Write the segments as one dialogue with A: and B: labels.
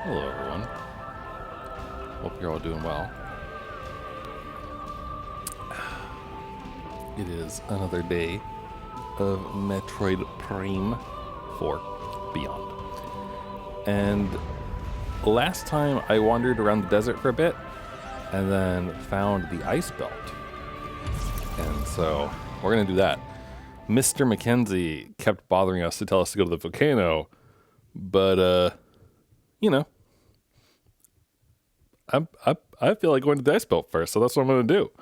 A: Hello everyone. Hope you're all doing well. It is another day of Metroid Prime 4 Beyond. And last time I wandered around the desert for a bit and then found the ice belt. And so we're going to do that. Mr. Mackenzie kept bothering us to tell us to go to the volcano, but you know, I feel like going to the ice belt first, so that's what I'm going to do.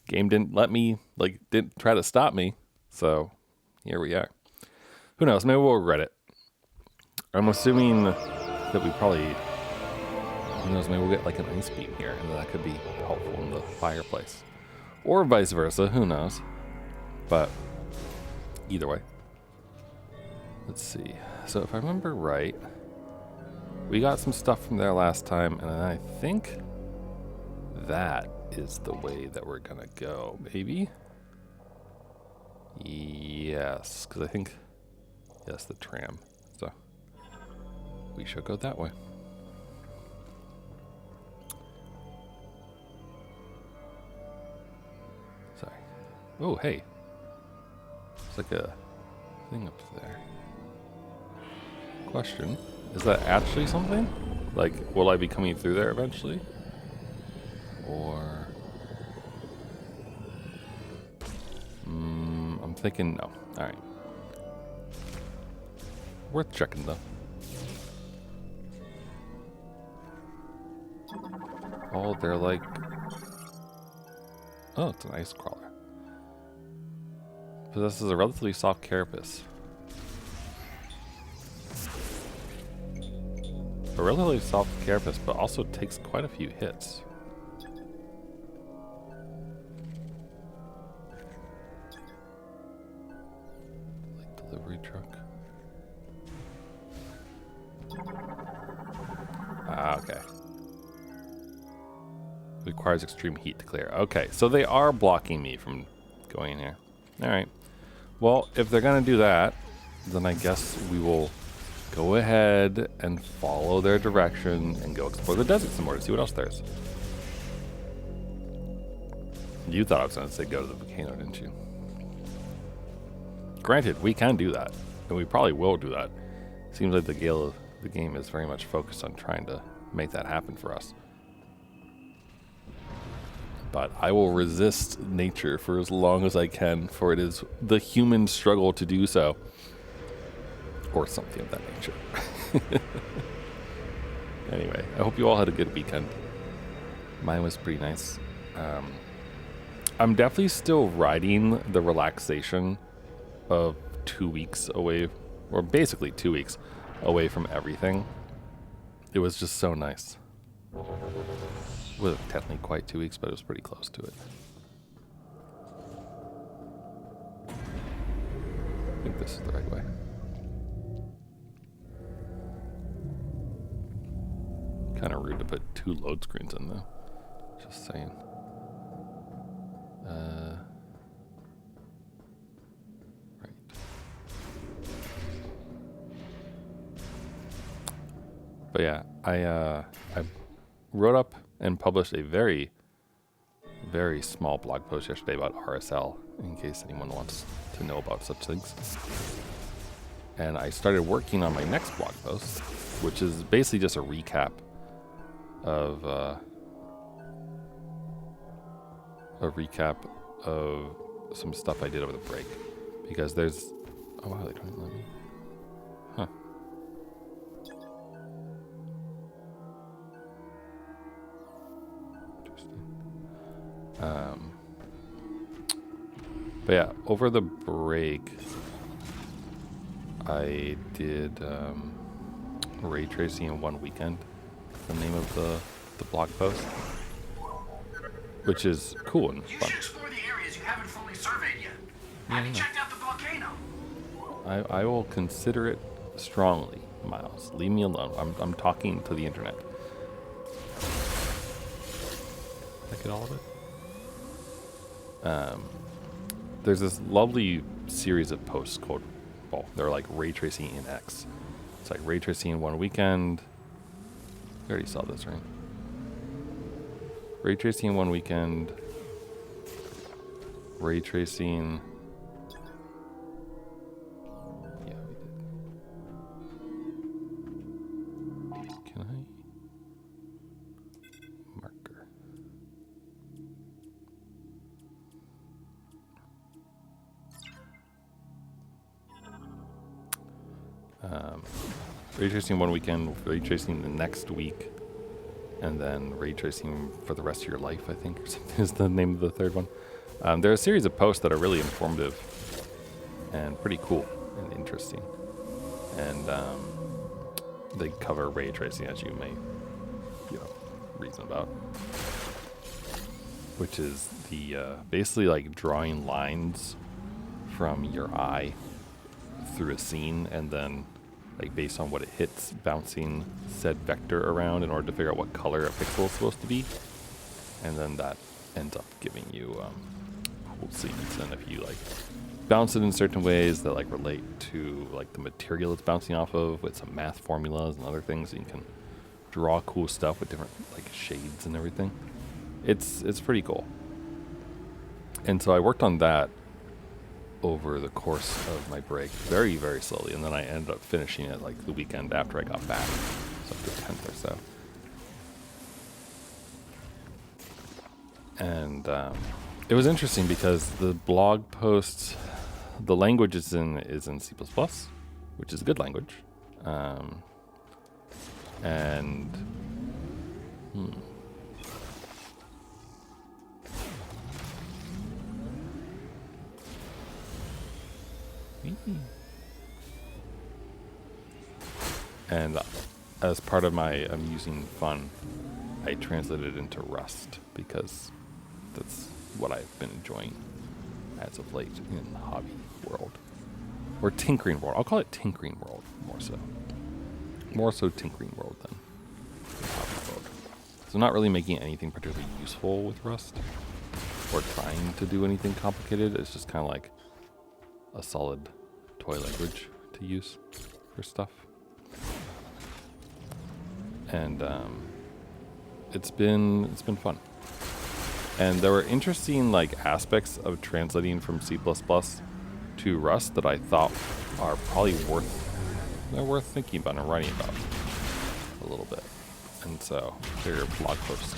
A: Game didn't let me, didn't try to stop me, so here we are. Who knows, maybe we'll regret it. I'm assuming that we probably, who knows, maybe we'll get like an ice beam here, and that could be helpful in the fireplace. Or vice versa, who knows. But either way. Let's see. So if I remember right, we got some stuff from there last time, and I think that is the way that we're gonna go, maybe? Yes, because I think, yes, the tram. So we should go that way. Sorry. Oh, hey. It's like a thing up there. Question. Is that actually something? Like, will I be coming through there eventually? Or... I'm thinking no. Alright. Worth checking though. Oh, they're like... Oh, it's an ice crawler. Possesses a relatively soft carapace. A relatively soft carapace, but also takes quite a few hits. Like delivery truck. Ah, okay. Requires extreme heat to clear. Okay, so they are blocking me from going in here. Alright. Well, if they're gonna do that, then I guess we will go ahead and follow their direction and go explore the desert some more to see what else there is. You thought I was going to say go to the volcano, didn't you? Granted, we can do that, and we probably will do that. Seems like the game is very much focused on trying to make that happen for us. But I will resist nature for as long as I can, for it is the human struggle to do so. Or something of that nature. Anyway, I hope you all had a good weekend. Mine was pretty nice. I'm definitely still riding the relaxation of 2 weeks away, or basically 2 weeks away from everything. It was just so nice. It wasn't technically quite 2 weeks, but it was pretty close to it. I think this is the right way. Kind of rude to put 2 load screens in though. Just saying. Right. But yeah, I wrote up and published a very, very small blog post yesterday about RSL, in case anyone wants to know about such things. And I started working on my next blog post, which is basically just a recap of some stuff I did over the break, because there's oh wow, they don't let me. Huh. Interesting. But yeah, over the break I did ray tracing in one weekend. The name of the blog post, which is cool and fun.
B: You should explore the areas you haven't fully surveyed yet. Have you checked out the volcano?
A: I will consider it strongly, Miles. Leave me alone. I'm talking to the internet. Did I get all of it? There's this lovely series of posts called, well, they're like ray tracing in X. It's like ray tracing one weekend. We already saw this, right? Ray tracing one weekend. Ray tracing. Yeah, we did. Can I? Marker. Ray tracing one weekend, ray tracing the next week, and then ray tracing for the rest of your life, I think, or something is the name of the third one. There are a series of posts that are really informative and pretty cool and interesting. And they cover ray tracing, as you may, reason about. Which is the basically like drawing lines from your eye through a scene, and then like based on what it hits, bouncing said vector around in order to figure out what color a pixel is supposed to be, and then that ends up giving you cool scenes. And if you like bounce it in certain ways that like relate to like the material it's bouncing off of with some math formulas and other things, you can draw cool stuff with different like shades and everything. It's pretty cool. And so I worked on that over the course of my break very, very slowly, and then I ended up finishing it like the weekend after I got back, so the 10th or so. And it was interesting because the blog posts, the language is in C++, which is a good language. And as part of my amusing fun, I translated it into Rust because that's what I've been enjoying as of late in the hobby world. Or tinkering world. I'll call it tinkering world more so. More so tinkering world than hobby world. So not really making anything particularly useful with Rust or trying to do anything complicated. It's just kind of like a solid toy language to use for stuff. And it's been fun. And there were interesting like aspects of translating from C++ to Rust that I thought are probably worth thinking about and writing about a little bit. And so they're blog posts.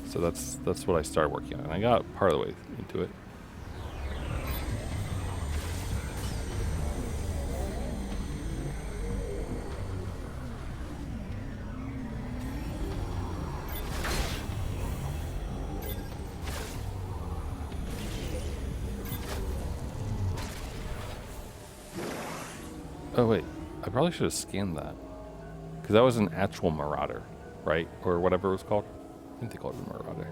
A: So that's what I started working on. And I got part of the way into it. Oh wait, I probably should have scanned that. Because that was an actual Marauder, right? Or whatever it was called. I think they called it a Marauder.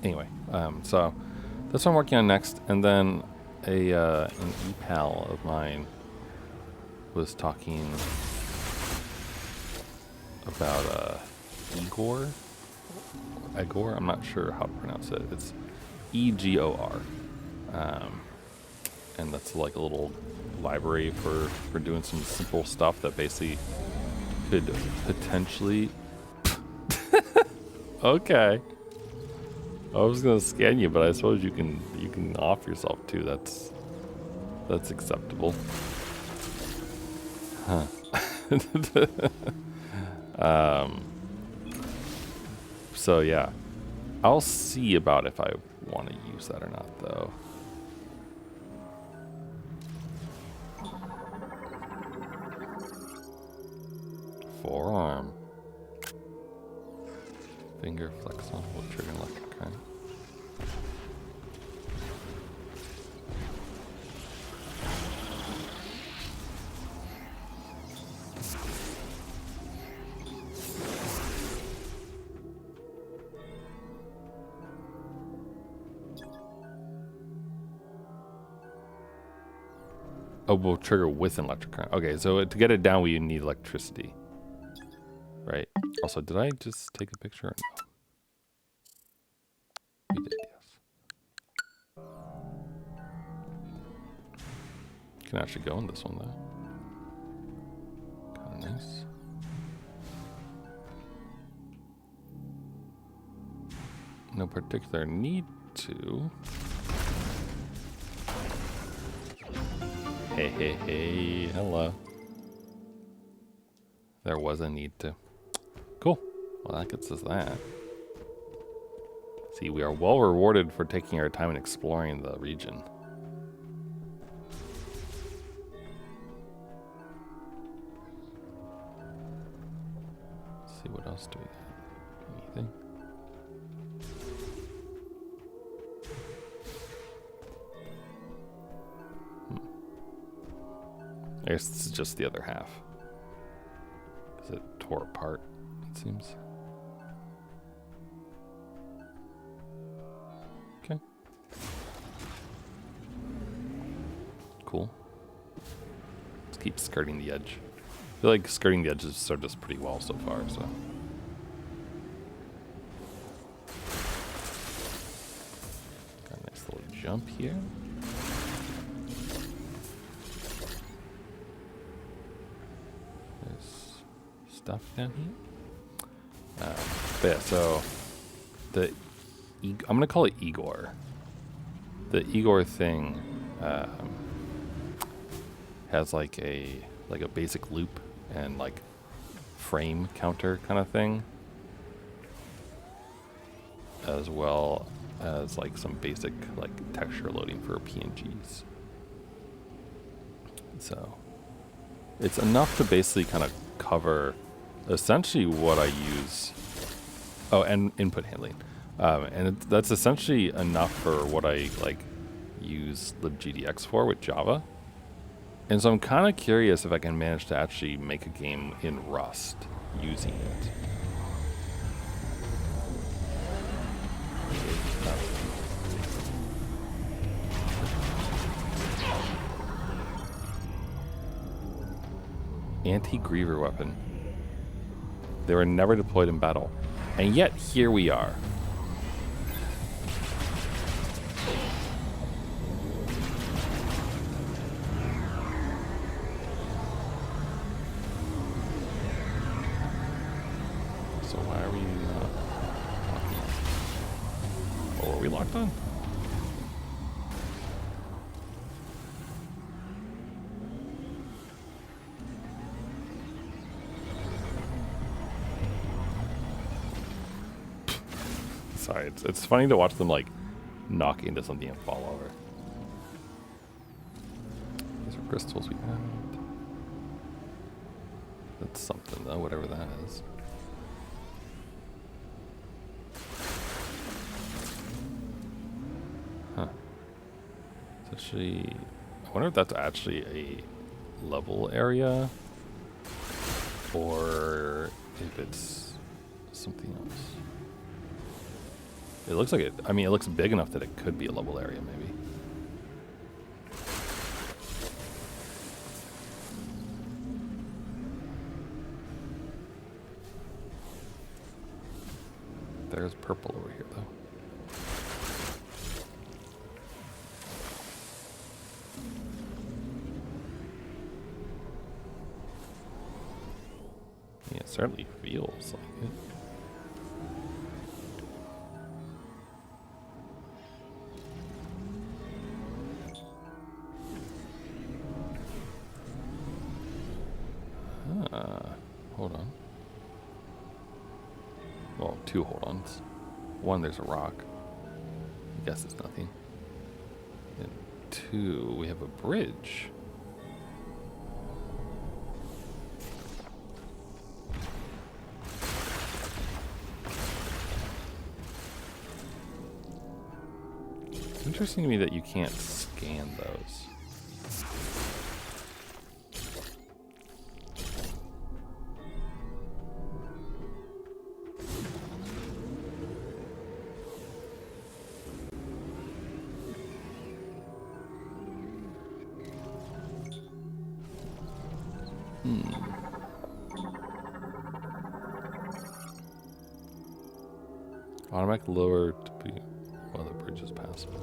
A: Anyway, so that's what I'm working on next. And then an e-pal of mine was talking about Igor, I'm not sure how to pronounce it. It's EGOR, and that's like a little library for doing some simple stuff that basically could potentially. Okay, I was gonna scan you, but I suppose you can off yourself too. That's acceptable, huh? So yeah, I'll see about if I want to use that or not, though. Forearm. Finger flex on hold trigger and electric current. Oh, we'll trigger with an electric current. Okay, so to get it down, we need electricity. Right. Also, did I just take a picture? Or no? We did, yes. Can actually go in this one though. Kind of nice. No particular need to. Hey, hey, hey, hello. There was a need to. Cool. Well, that gets us that. See, we are well rewarded for taking our time and exploring the region. Let's see, what else do we got? Anything? I guess this is just the other half. Because it tore apart, it seems. Okay. Cool. Let's keep skirting the edge. I feel like skirting the edges served us pretty well so far, so. Got a nice little jump here. There's stuff down here. But yeah, so I'm gonna call it Igor. The Igor thing has like a basic loop and like frame counter kind of thing, as well as like some basic like texture loading for PNGs. So it's enough to basically kind of cover essentially what I use. Oh, and input handling. And that's essentially enough for what I like use libgdx for with Java. And so I'm kind of curious if I can manage to actually make a game in Rust using it. Anti-Griever weapon. They were never deployed in battle. And yet, here we are. So why are we not locked on? Oh, are we locked on? Sorry, it's funny to watch them like knock into something and fall over. These are crystals we found. That's something though, whatever that is. Huh. It's actually, I wonder if that's actually a level area or if it's something else. It looks like it. I mean, it looks big enough that it could be a level area, maybe. There's purple over here, though. Yeah, it certainly feels like it. Hold on. Well, two hold-ons. One, there's a rock. I guess it's nothing. And two, we have a bridge. It's interesting to me that you can't scan those. Automatic lower to be while the bridge is passable.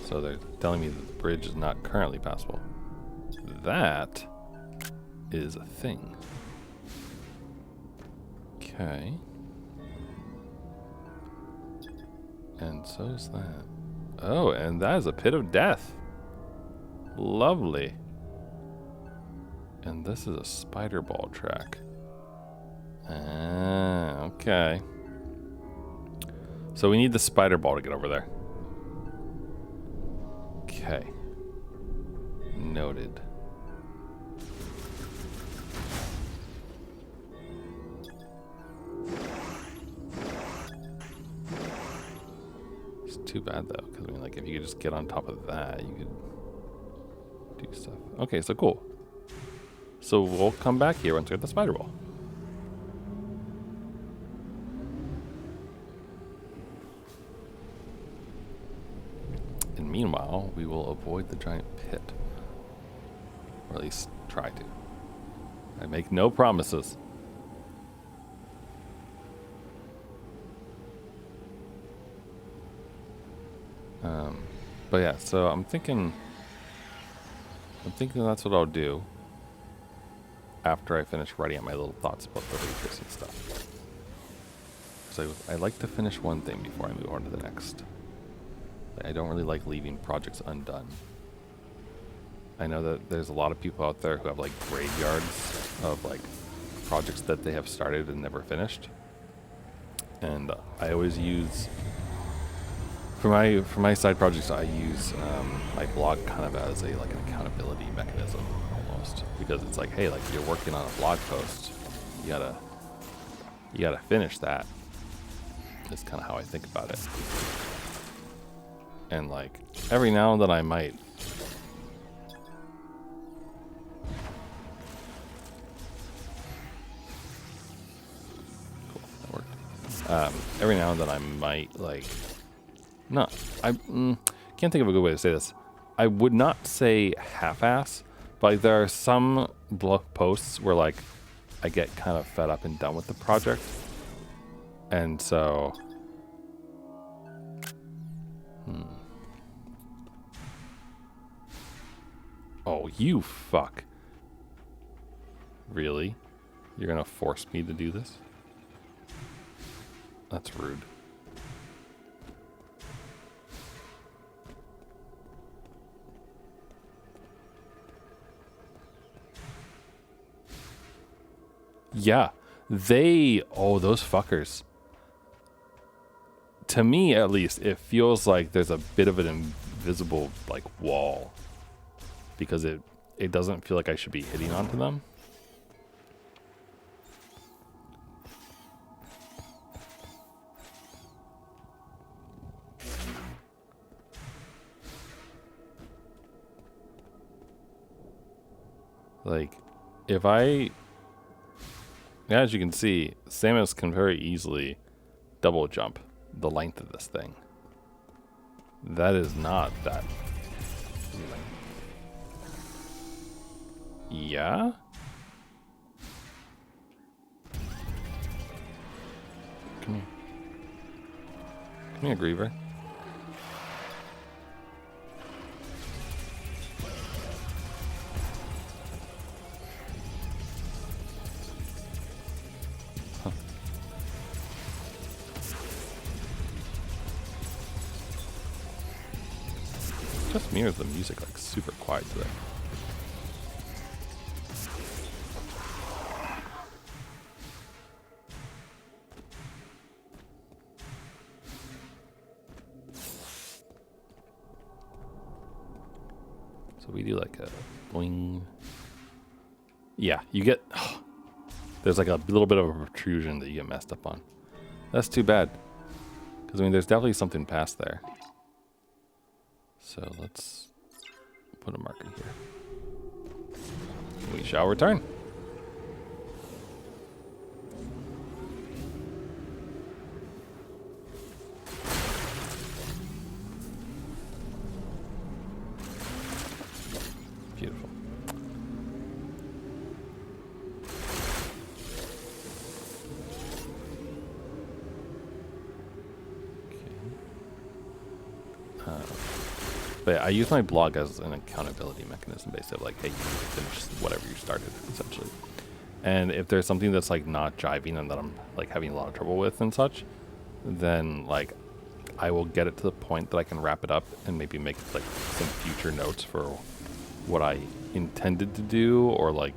A: So they're telling me that the bridge is not currently passable. That is a thing. Okay. And so is that. Oh, and that is a pit of death. Lovely. And this is a spider ball track. Ah, okay. So we need the spider ball to get over there. Okay. Noted. It's too bad though, because I mean, like, if you could just get on top of that, you could do stuff. Okay, so cool. So we'll come back here once we get the spider ball. And meanwhile, we will avoid the giant pit. Or at least try to. I make no promises. But yeah, so I'm thinking that's what I'll do after I finish writing out my little thoughts about the ray tracing stuff. So I like to finish one thing before I move on to the next. I don't really like leaving projects undone. I know that there's a lot of people out there who have like graveyards of like projects that they have started and never finished. And I always use for my side projects, I use my blog kind of as an accountability mechanism almost, because it's like, hey, like, you're working on a blog post, you gotta finish that. That's kind of how I think about it. And like every now and then I might cool, that worked. Every now and then I might like. No, I can't think of a good way to say this. I would not say half-ass, but like, there are some blog posts where like I get kind of fed up and done with the project, and so oh, you fuck. Really? You're gonna force me to do this? That's rude. Yeah, those fuckers. To me, at least, it feels like there's a bit of an invisible, like, wall. Because it doesn't feel like I should be hitting onto them. Like, if I... As you can see, Samus can very easily double jump the length of this thing. That is not that. Yeah? Come here. Come here, Griever. Just me, or is the music like super quiet today? So we do like a boing. Yeah, you get... there's like a little bit of a protrusion that you get messed up on. That's too bad. Because I mean, there's definitely something past there. So let's put a marker here. We shall return. Beautiful. But I use my blog as an accountability mechanism, basically. Like, hey, you need to finish whatever you started, essentially. And if there's something that's like not jiving and that I'm like having a lot of trouble with and such, then like I will get it to the point that I can wrap it up and maybe make like some future notes for what I intended to do, or like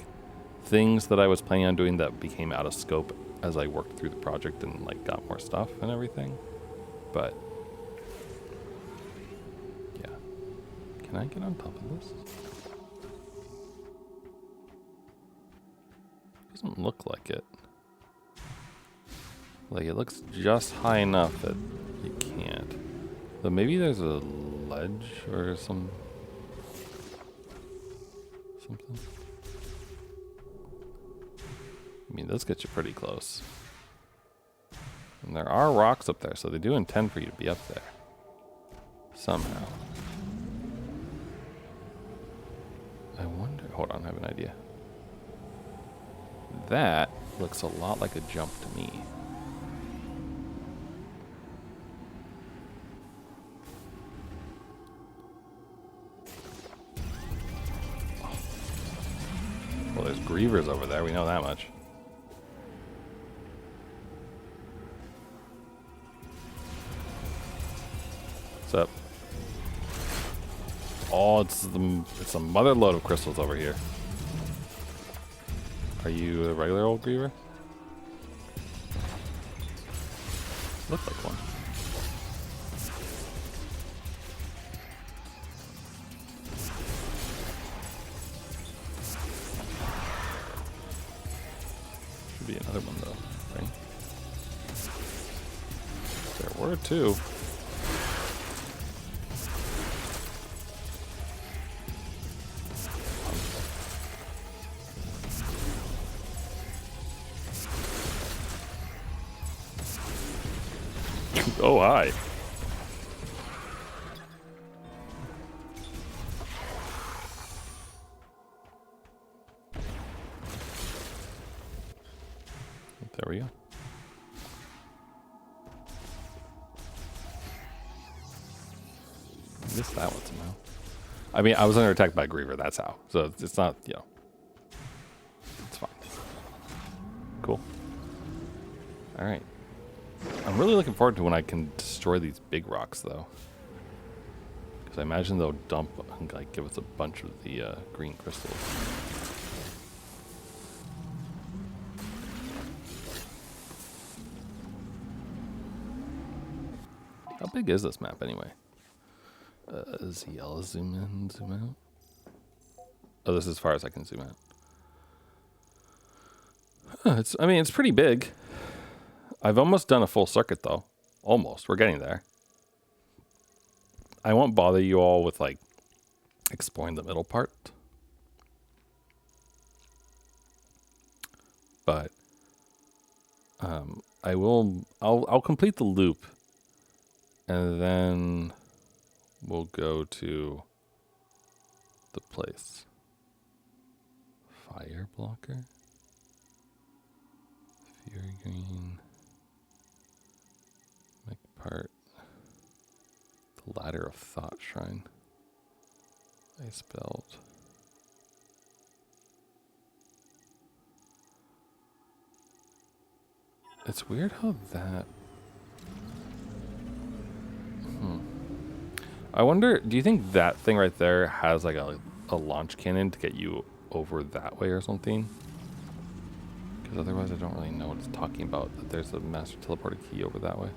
A: things that I was planning on doing that became out of scope as I worked through the project and like got more stuff and everything. But yeah, can I get on top of this? Doesn't look like it. Like, it looks just high enough that you can't. But maybe there's a ledge or something. I mean, this gets you pretty close. And there are rocks up there, so they do intend for you to be up there. Somehow. I wonder... Hold on, I have an idea. That looks a lot like a jump to me. Well, there's grievers over there, we know that much. What's up? Oh, it's a mother load of crystals over here. Are you a regular old griever? Look like one. Should be another one though, right? There were two. Oh, hi. There we go. Missed that one somehow. I mean, I was under attack by Griever, that's how. So it's not, you know. It's fine. Cool. Alright. I'm really looking forward to when I can destroy these big rocks, though. Because I imagine they'll dump and like give us a bunch of the green crystals. How big is this map, anyway? ZL, zoom in, zoom out. Oh, this is as far as I can zoom out. Huh, I mean, it's pretty big. I've almost done a full circuit, though. Almost. We're getting there. I won't bother you all with, like, exploring the middle part. But I'll complete the loop. And then we'll go to the place. Fire blocker. Fury green. Make part. The ladder of thought shrine. Ice belt. It's weird how that... I wonder, do you think that thing right there has like a launch cannon to get you over that way or something? Because otherwise I don't really know what it's talking about, that there's a master teleporter key over that way.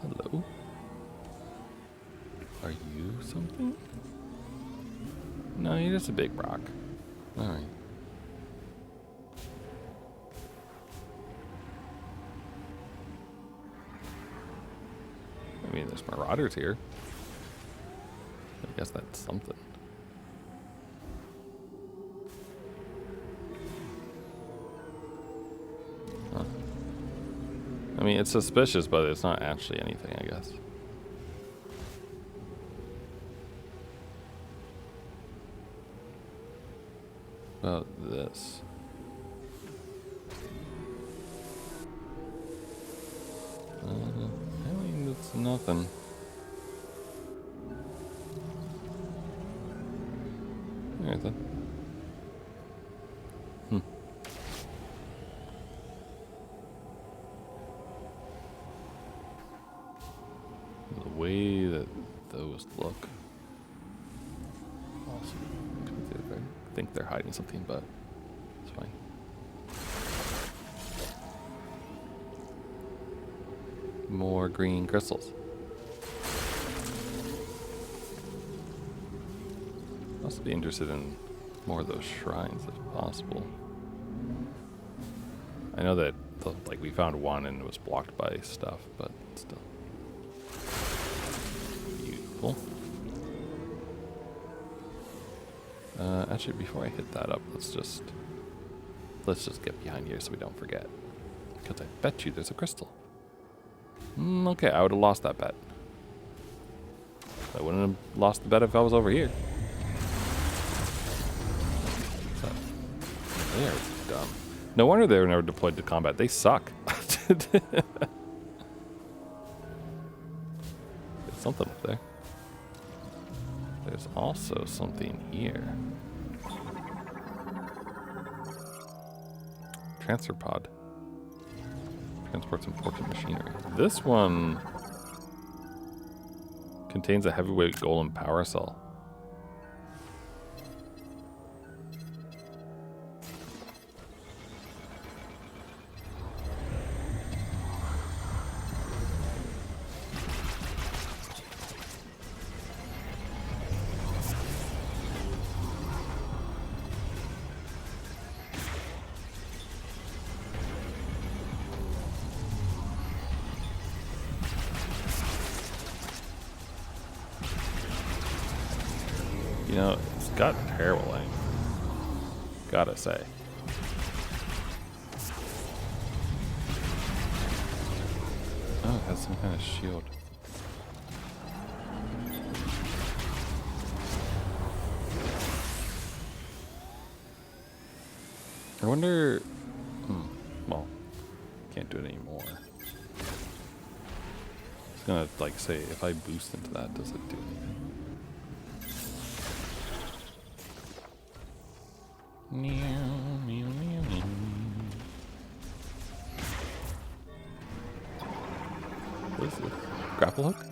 A: Hello? Are you something? No, you're just a big rock. Alright. I mean, there's marauders here. I guess that's something. Huh. I mean, it's suspicious, but it's not actually anything, I guess. about this? I mean, it's nothing. Anything. The way that those look. Also, I think they're hiding something, but it's fine. More green crystals. I'd also be interested in more of those shrines if possible. I know that like we found one and it was blocked by stuff, but still. Beautiful. Actually, before I hit that up, let's just get behind here so we don't forget. Because I bet you there's a crystal. Okay, I would have lost that bet. I wouldn't have lost the bet if I was over here. So, they are dumb. No wonder they were never deployed to combat. They suck. There's something up there. There's also something here. Transfer pod. Transports important machinery. This one contains a heavyweight golem power cell. You know, it's got terrible aim. Gotta say. Oh, it has some kind of shield. I wonder... well, can't do it anymore. It's gonna, like, say, if I boost into that, does it do anything? What is it? Grapple hook?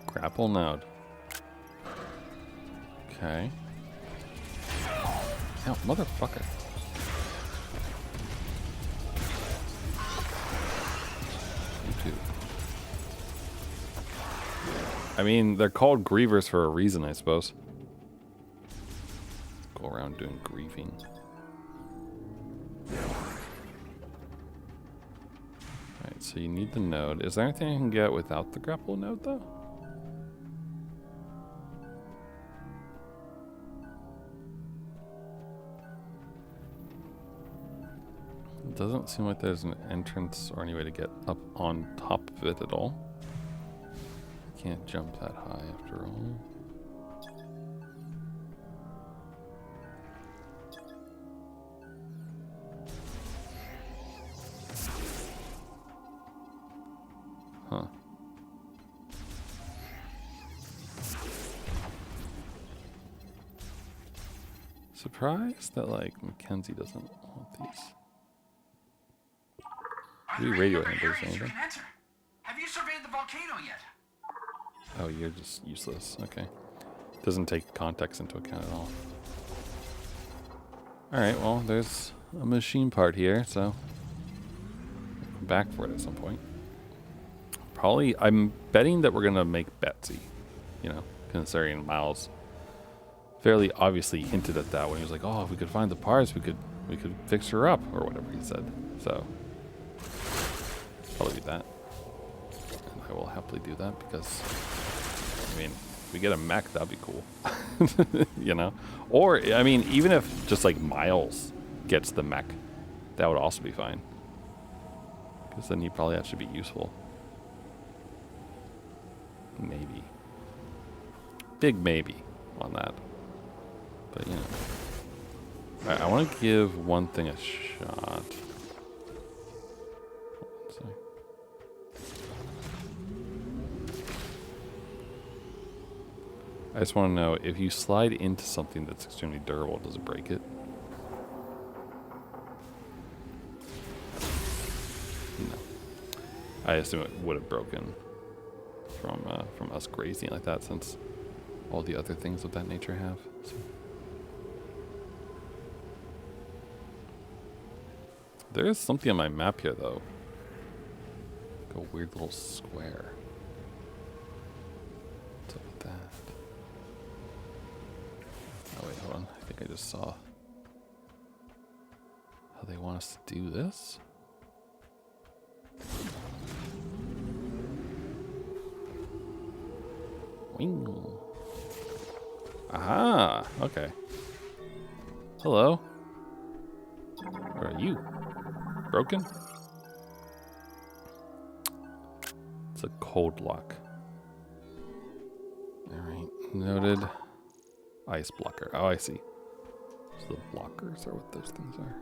A: Grapple node. Okay. Oh, motherfucker. You too. I mean, they're called grievers for a reason, I suppose. Go around doing grieving. Alright, so you need the node. Is there anything I can get without the grapple node, though? It doesn't seem like there's an entrance or any way to get up on top of it at all. Can't jump that high after all. Huh. Surprised that, like, Mackenzie doesn't want these.
B: Are there
A: radio
B: any other
A: handlers,
B: areas you
A: anything?
B: can enter? Have you surveyed the volcano yet?
A: Oh, you're just useless. Okay. Doesn't take context into account at all. Alright, well, there's a machine part here, so I'll come back for it at some point. Probably, I'm betting that we're gonna make Betsy, you know, considering Miles fairly obviously hinted at that when he was like, "Oh, if we could find the parts, we could fix her up," or whatever he said. So probably do that, and I will happily do that because, I mean, if we get a mech, that'd be cool, you know. Or I mean, even if just like Miles gets the mech, that would also be fine, because then he'd probably actually be useful. Maybe. Big maybe on that. But, you know. Alright, I want to give one thing a shot. Let's see. I just want to know, if you slide into something that's extremely durable, does it break it? No. I assume it would have broken from us grazing like that, since all the other things of that nature have. So. There is something on my map here, though. Like a weird little square. What's up with that? Oh wait, hold on. I think I just saw how they want us to do this. Wing. Aha! Okay. Hello. Where are you? Broken? It's a cold lock. Alright, noted. Ice blocker. Oh, I see. So the blockers are what those things are.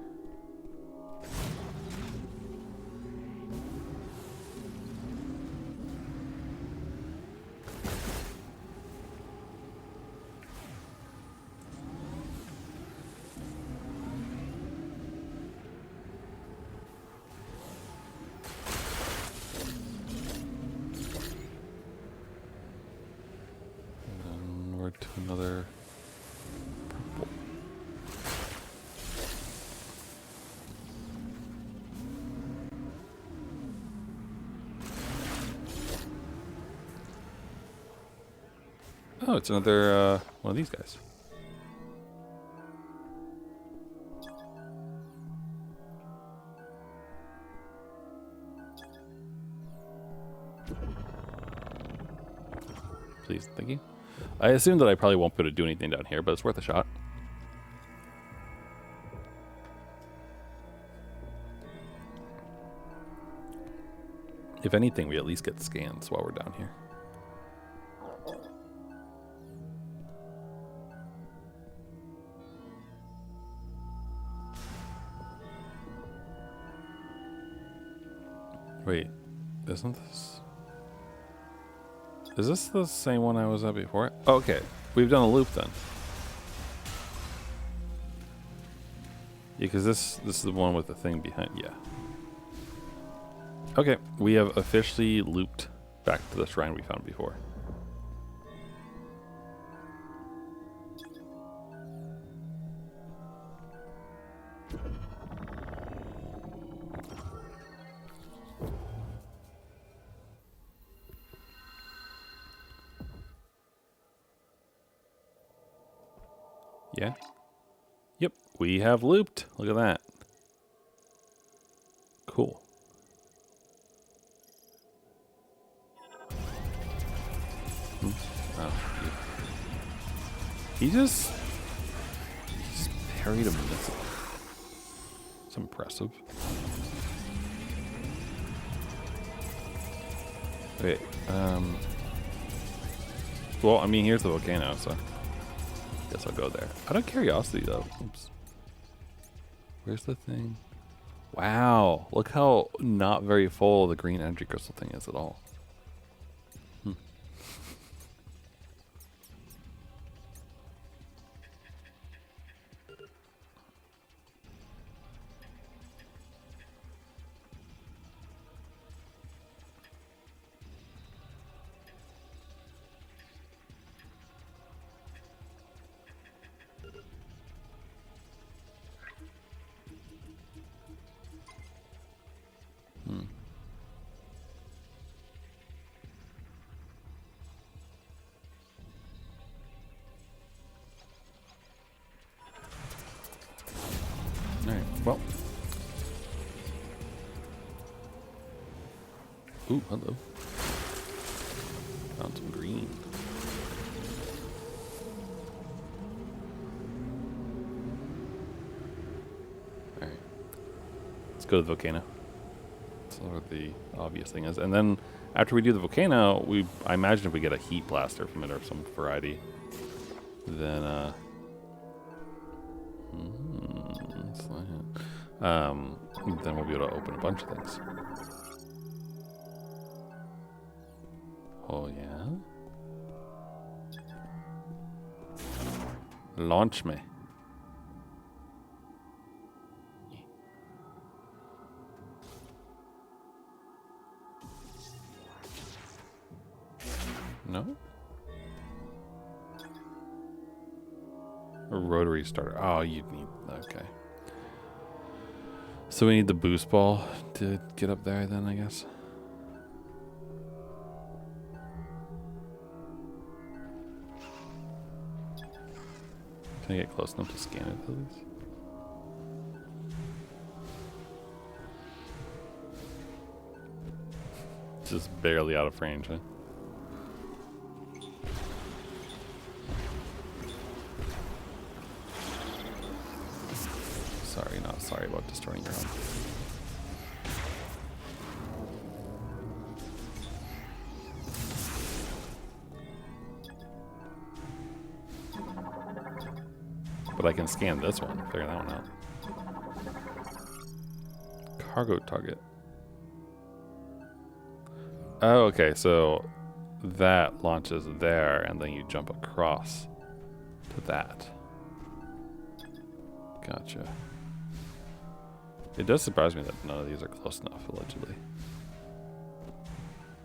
A: To another purple. Oh, it's another one of these guys. Please, thank you. I assume that I probably won't be able to do anything down here, but it's worth a shot. If anything, we at least get scans while we're down here. Wait, isn't this... Is this the same one I was at before? Oh, okay, we've done a loop then. Yeah, because this is the one with the thing behind. Yeah. Okay, we have officially looped back to the shrine we found before. Yeah. Yep, we have looped. Look at that. Cool. Oh, he just parried a missile. It's impressive. Okay, well, I mean, here's the volcano, so guess I'll go there. Out of curiosity, though. Oops. Where's the thing? Wow, look how not very full the green energy crystal thing is at all. Alright, well. Ooh, hello. Found some green. Alright. Let's go to the volcano. That's where the obvious thing is. And then after we do the volcano, I imagine if we get a heat blaster from it or some variety, then Then we'll be able to open a bunch of things. Oh, yeah? Launch me. No? A rotary starter. Oh, you'd need... Okay. So we need the boost ball to get up there then, I guess. Can I get close enough to scan it, please? Just barely out of range, huh? Sorry, not sorry about destroying your own. But I can scan this one, figure that one out. Cargo target. Oh, okay, so that launches there, and then you jump across to that. Gotcha. It does surprise me that none of these are close enough, allegedly.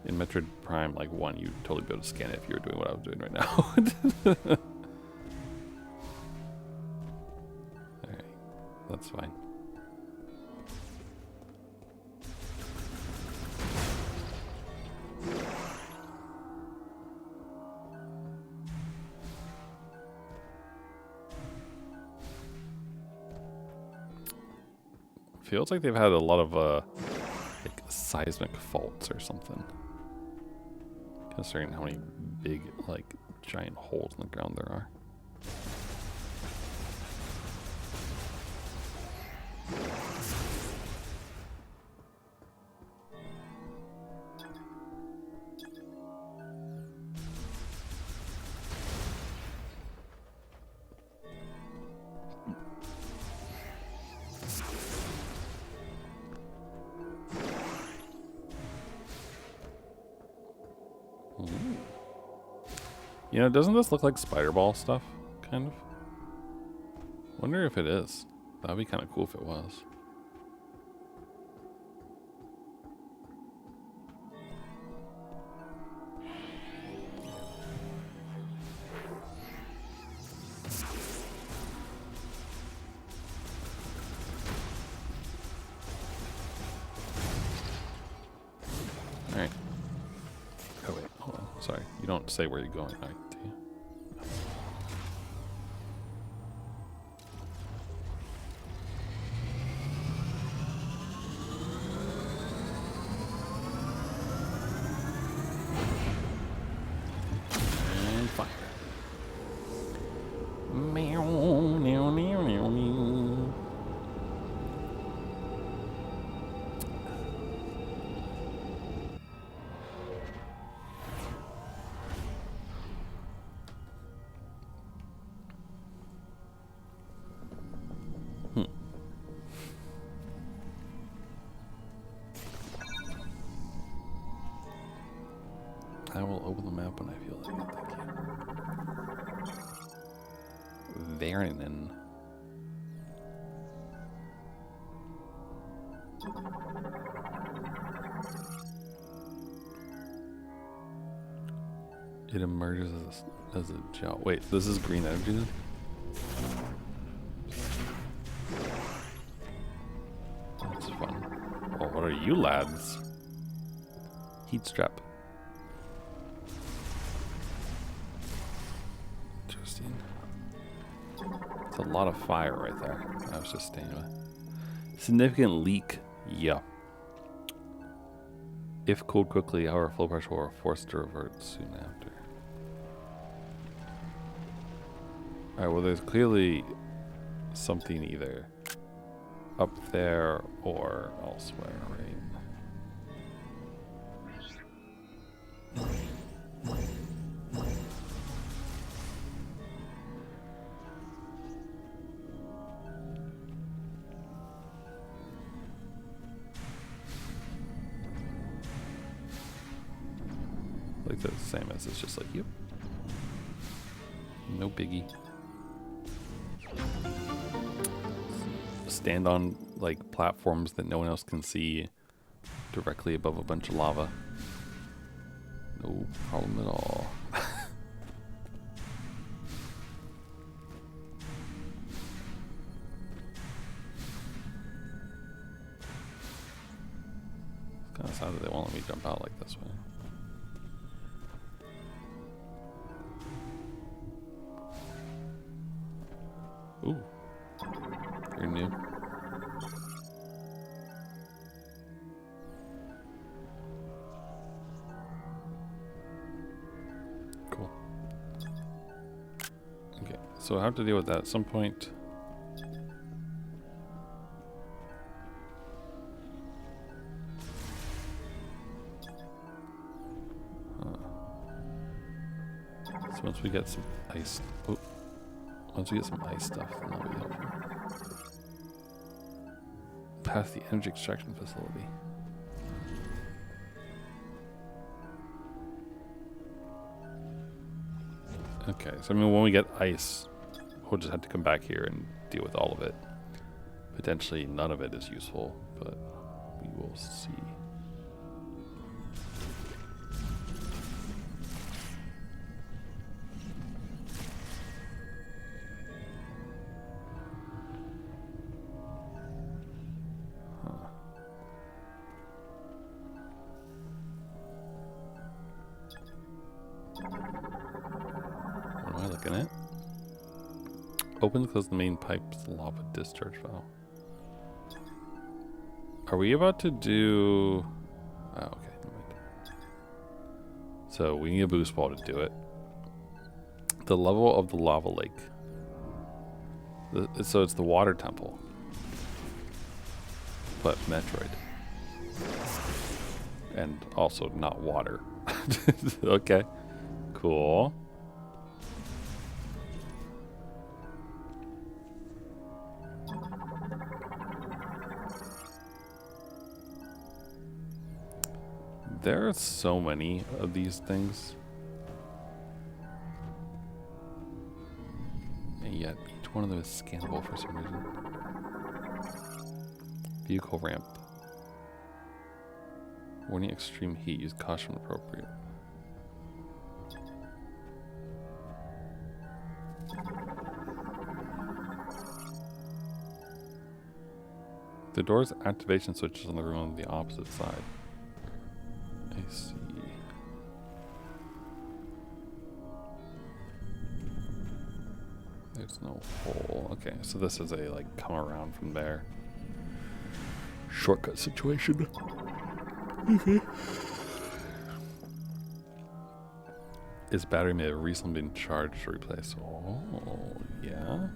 A: In Metroid Prime, like 1, you'd totally be able to scan it if you were doing what I was doing right now. Alright, that's fine. Feels like they've had a lot of like seismic faults or something, considering how many big, like, giant holes in the ground there are. You know, doesn't this look like spider ball stuff, kind of? Wonder if it is. That'd be kind of cool if it was. Alright. Oh wait, hold on. Sorry. You don't say where you're going, right? Do you? And fire. Meow, meow, meow, meow, meow. I will open the map when I feel like it. Thank you. Very then. It emerges as a gel. Wait, this is green energy then? That's fun. Well, what are you lads? Heat strap. Interesting. It's a lot of fire right there. I was just staying with. Significant leak. Yeah. If cooled quickly, our flow pressure will be forced to revert soon after. Alright, well there's clearly something either up there or elsewhere, right? Like the same as it's just like you. No biggie. Stand on like platforms that no one else can see directly above a bunch of lava. No problem at all. It's kind of sad that they won't let me jump out like this way. Ooh, you're new. Cool. Okay, so how to deal with that at some point. So once we get some ice, once we get some ice stuff, then that'll be helpful. Past the energy extraction facility. Okay, so I mean, when we get ice, we'll just have to come back here and deal with all of it. Potentially none of it is useful, but we will see. What am I looking at? Open and close the main pipe's lava discharge valve. Are we about to do... Oh, okay. Never mind. So we need a boost ball to do it. The level of the lava lake. So it's the water temple. But Metroid. And also not water. Okay. Cool. There are so many of these things. And yet each one of them is scannable for some reason. Vehicle ramp. Warning extreme heat. Use caution when appropriate. The door's activation switch is on the room on the opposite side. I see. There's no hole. Okay, so this is a like come around from there. Shortcut situation. Okay. Is battery may have recently been charged or replaced? Oh, yeah.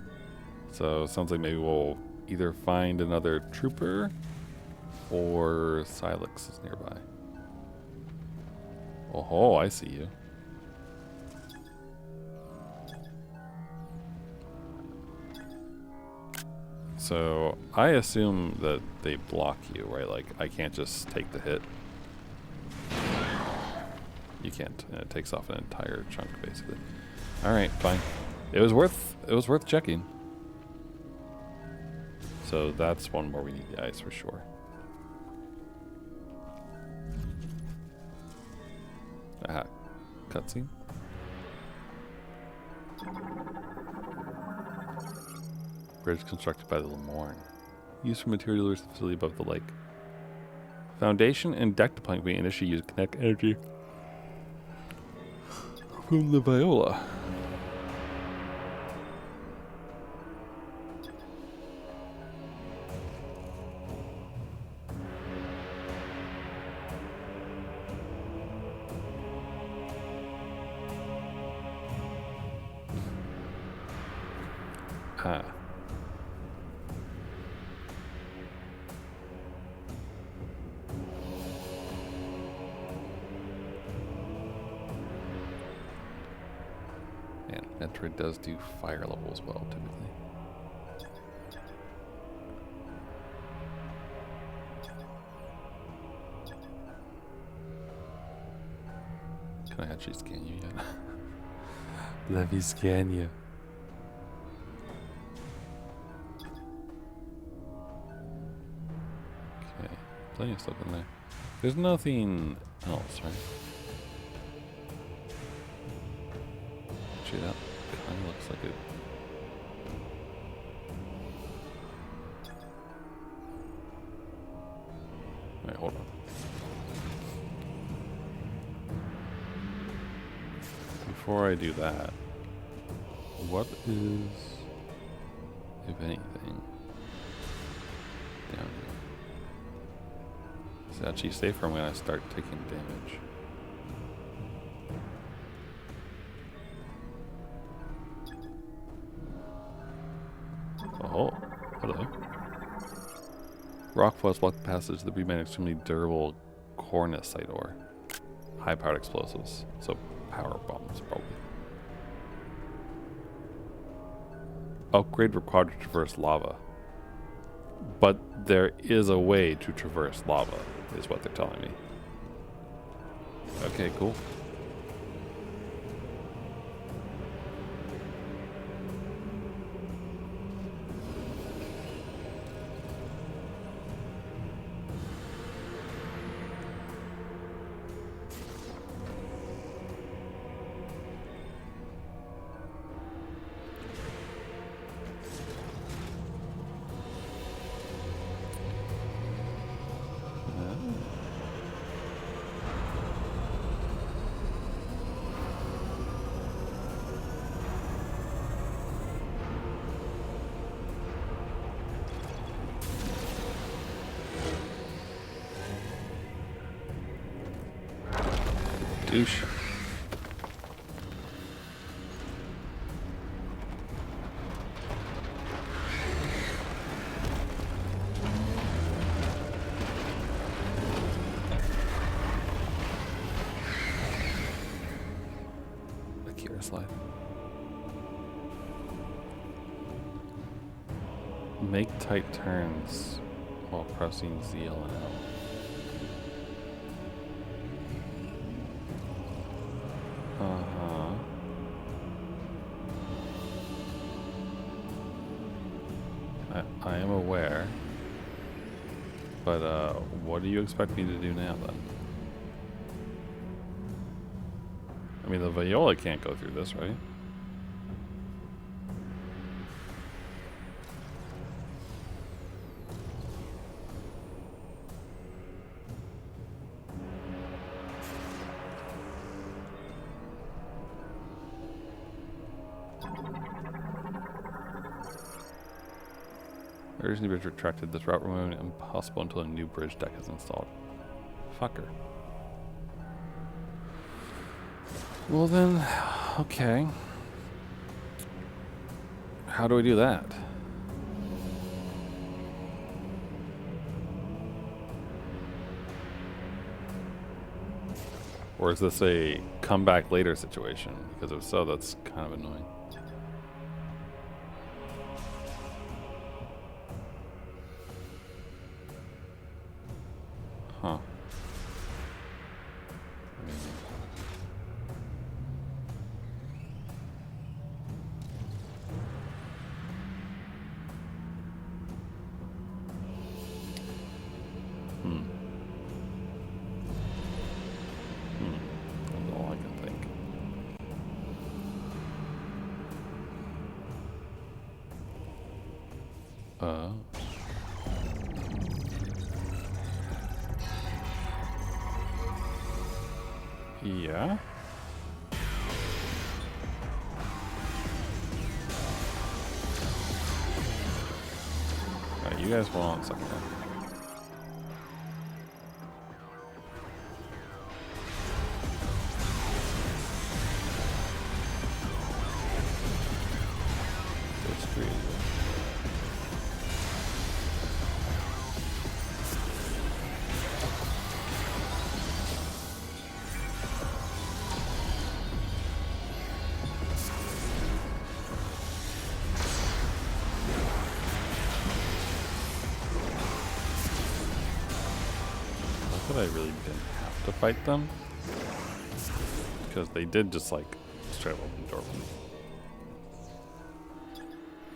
A: So it sounds like maybe we'll either find another trooper or Silex is nearby. Oh, I see you. So I assume that they block you, right? Like I can't just take the hit. You can't, and it takes off an entire chunk basically. All right, fine. It was worth checking. So that's one more we need the ice for sure. Aha, cutscene. Bridge constructed by the Lemoyne. Used for materials facility above the lake. Foundation and deck deployment we initially use kinetic energy from the Viola. Ah. Man, Metroid does do fire level as well, typically. Can I actually scan you yet? Let me scan you. Okay, plenty of stuff in there. There's nothing else, right? Actually, that kind of looks like it. Alright, hold on. Before I do that, what is, if anything, down here? Is it actually safer when I start taking damage? Oh, hello. Rock falls block the passage that we made extremely durable cornicite ore. High-powered explosives, so power bombs probably. Upgrade required to traverse lava. But there is a way to traverse lava, is what they're telling me. Okay, cool. Douche. The Kira slide. Make tight turns while pressing ZL and L. I am aware, but what do you expect me to do now then? I mean, the Viola can't go through this, right? Urgency bridge retracted. This route removed impossible until a new bridge deck is installed. Fucker. Well then, okay. How do I do that? Or is this a come back later situation? Because if so, that's kind of annoying. Huh. That's all I can think. Yeah. Alright, you guys hold on a second. That's crazy. I really didn't have to fight them, Because they did just like straight up open the door for me.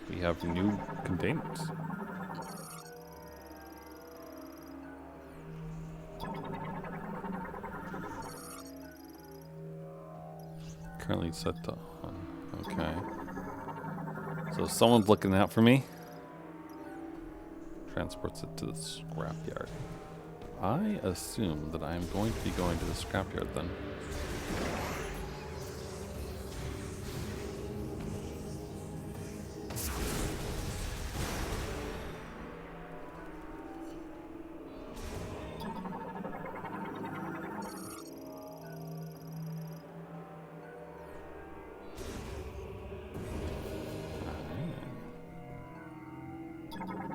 A: We have new containers. Currently set to on. Okay. So someone's looking out for me. Transports it to the scrapyard. I assume that I'm going to be going to the scrapyard then.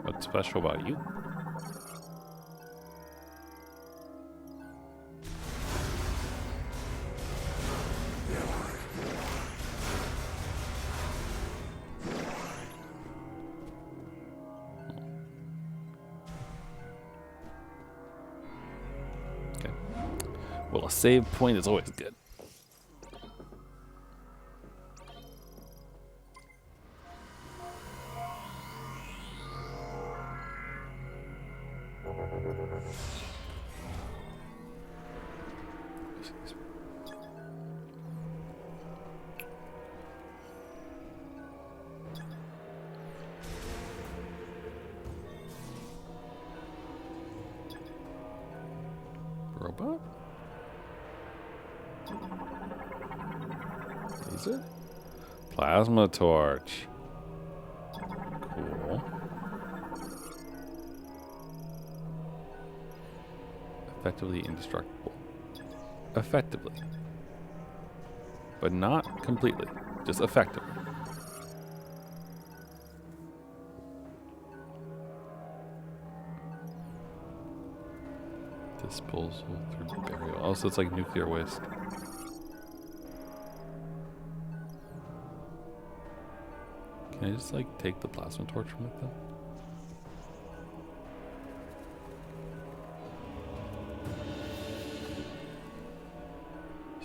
A: What's special about you? Okay. Well, a save point is always good. Robot? Laser? Plasma torch. Cool. Effectively indestructible. Effectively. But not completely. Just effectively. Disposal through burial. Oh, so it's like nuclear waste. Can I just like take the plasma torch from it then?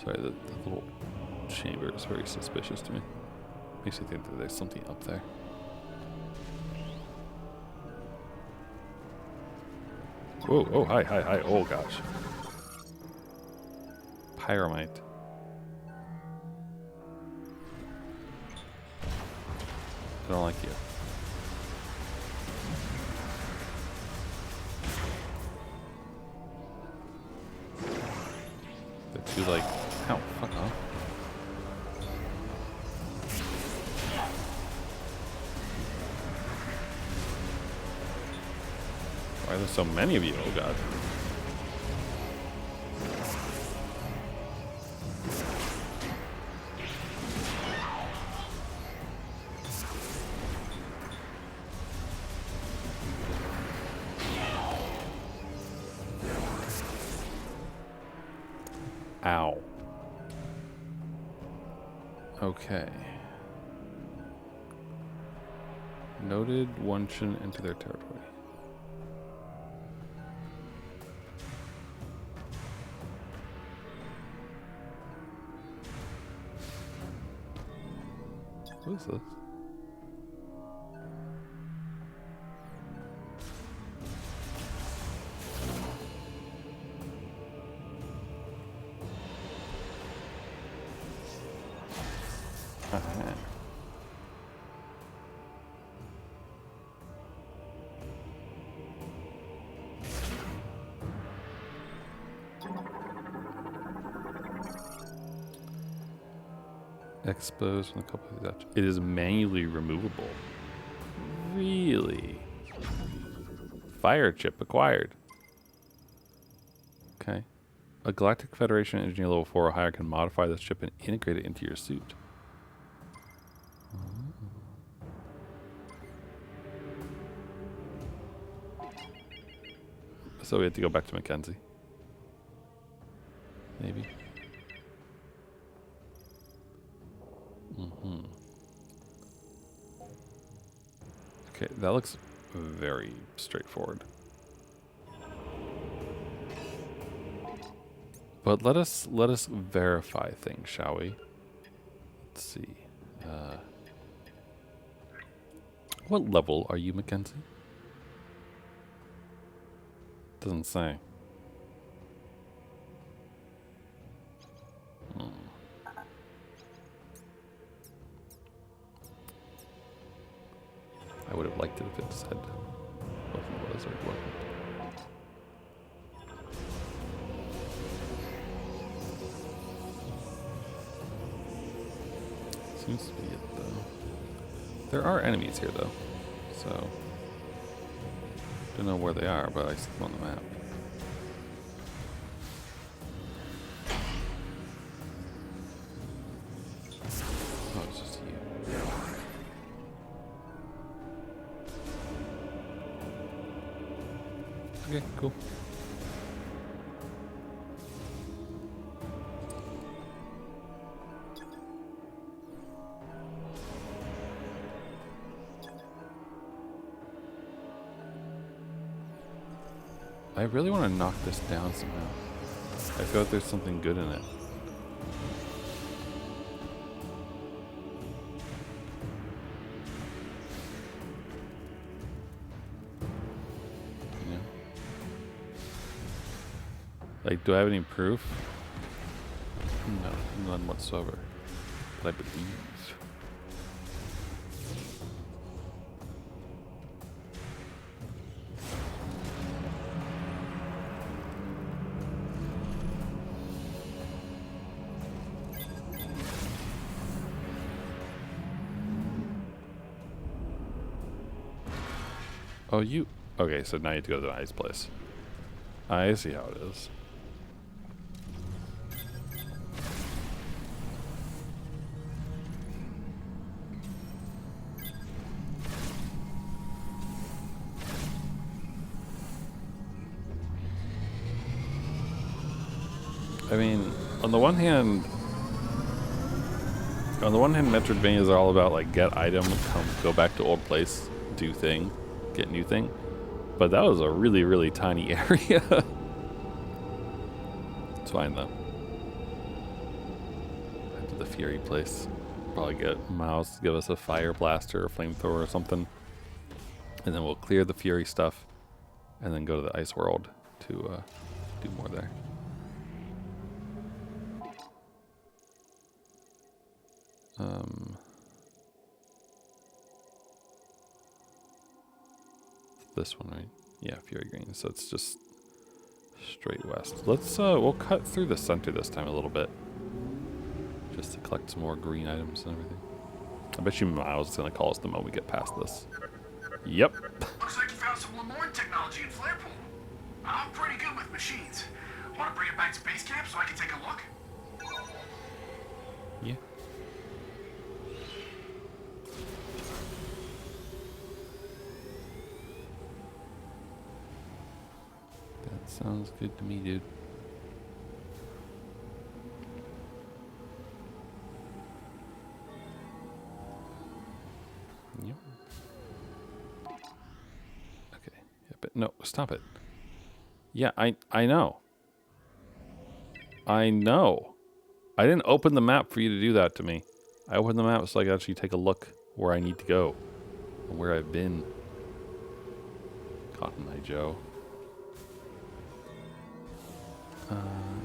A: Sorry, the little chamber is very suspicious to me. Makes me think that there's something up there. Whoa, oh, hi, hi, hi. Oh, gosh. Pyramite. I don't like you. They're too, like, ow, fuck off. Why are there so many of you? Oh, God. Ow. Okay. Noted one shouldn't enter their territory. What is this? Uh-huh. Exposed from a couple of touch. It is manually removable. Really? Fire chip acquired. Okay. A Galactic Federation Engineer level 4 or higher can modify this chip and integrate it into your suit. So we have to go back to Mackenzie. Maybe. Okay, that looks very straightforward. But let us verify things, shall we? Let's see. What level are you, Mackenzie? Doesn't say. I would have liked it if it said what it was or what. Seems to be it though. There are enemies here though, so don't know where they are, but I see them on the map. Oh, it's just you. Okay, cool. I really want to knock this down somehow. I feel like there's something good in it. Yeah. Like, do I have any proof? No, none whatsoever. But I believe. Oh, you... Okay, so now you have to go to the ice place. I see how it is. I mean, on the one hand, Metroidvanias are all about, like, get item, go back to old place, do thing, get new thing. But that was a really, really tiny area. It's fine though. Head to the Fury place. Probably get Miles to give us a fire blaster or flamethrower or something. And then we'll clear the Fury stuff. And then go to the ice world to do more there. This one, right? Yeah, Fury Green. So it's just straight west. Let's we'll cut through the center this time a little bit, just to collect some more green items and everything. I bet you Miles is gonna call us the moment we get past this. Yep.
B: Looks like you found some Lemoyne technology in Flarepool. I'm pretty good with machines. Want to bring it back to base camp so I can take a look?
A: Yeah. That sounds good to me, dude. Yep. Okay. Yeah, but no, stop it. Yeah, I know. I know. I didn't open the map for you to do that to me. I opened the map so I could actually take a look where I need to go and where I've been. Cotton Eye Joe. Hold on.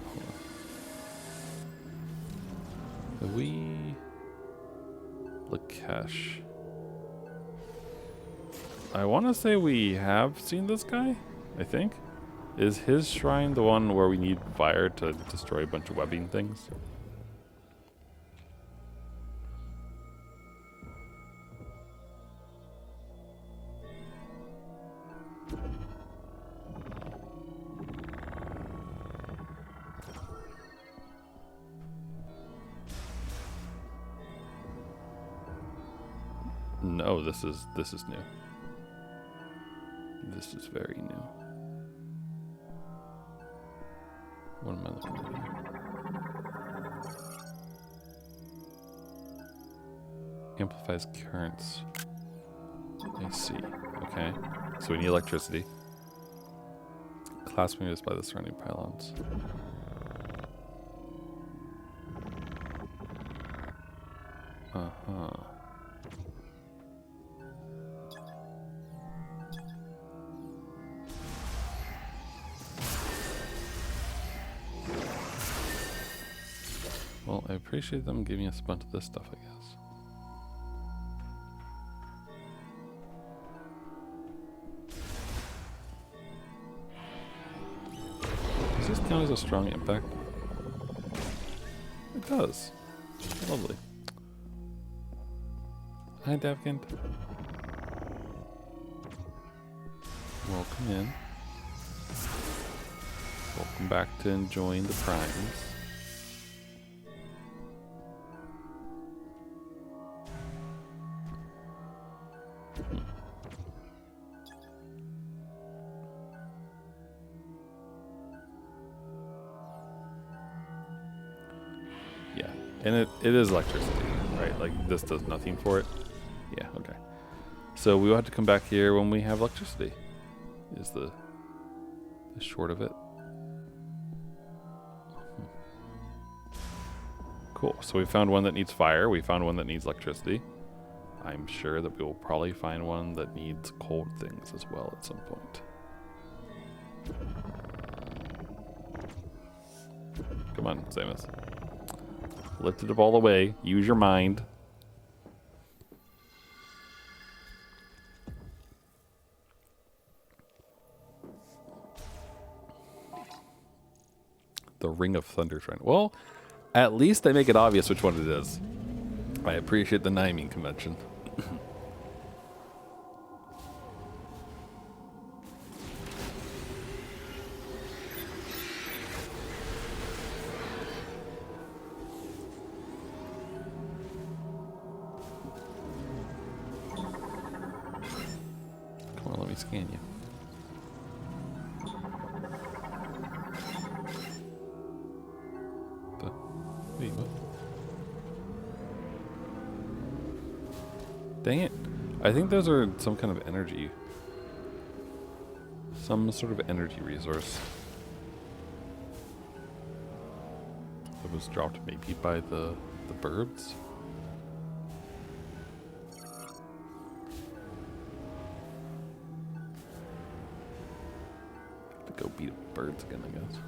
A: Have we... Lakesh. I want to say we have seen this guy, I think. Is his shrine the one where we need fire to destroy a bunch of webbing things? No, this is new. This is very new. What am I looking at here? Amplifies currents. I see. Okay. So we need electricity. Clasping is by the surrounding pylons. Uh-huh. Well, I appreciate them giving us a bunch of this stuff, I guess. Does this count as a strong impact? It does. Lovely. Hi, Davkind. Welcome in. Welcome back to enjoying the primes. Yeah, and it is electricity, right? Like, this does nothing for it. Yeah, okay. So we will have to come back here when we have electricity, is the short of it. Cool, so we found one that needs fire, we found one that needs electricity. I'm sure that we will probably find one that needs cold things as well at some point. Come on, Samus. Lift it up all the way. Use your mind. The Ring of Thunder Shrine. Well, at least they make it obvious which one it is. I appreciate the naming convention. Come on, let me scan you. Wait, what? Dang it. I think those are some kind of energy. Some sort of energy resource. That was dropped maybe by the birds. Have to go beat up birds again, I guess.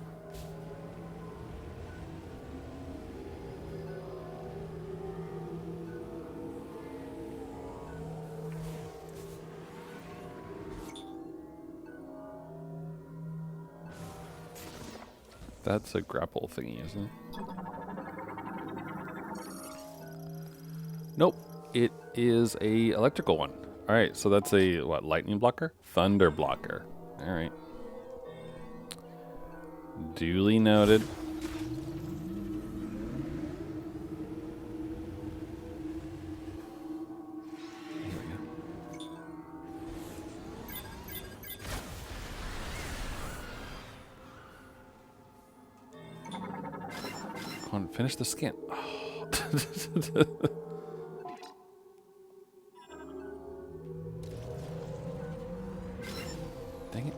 A: That's a grapple thingy, isn't it? Nope. It is a electrical one. Alright, so that's a, what, lightning blocker? Thunder blocker. Alright. Duly noted. Come on, finish the scan. Oh. Dang it.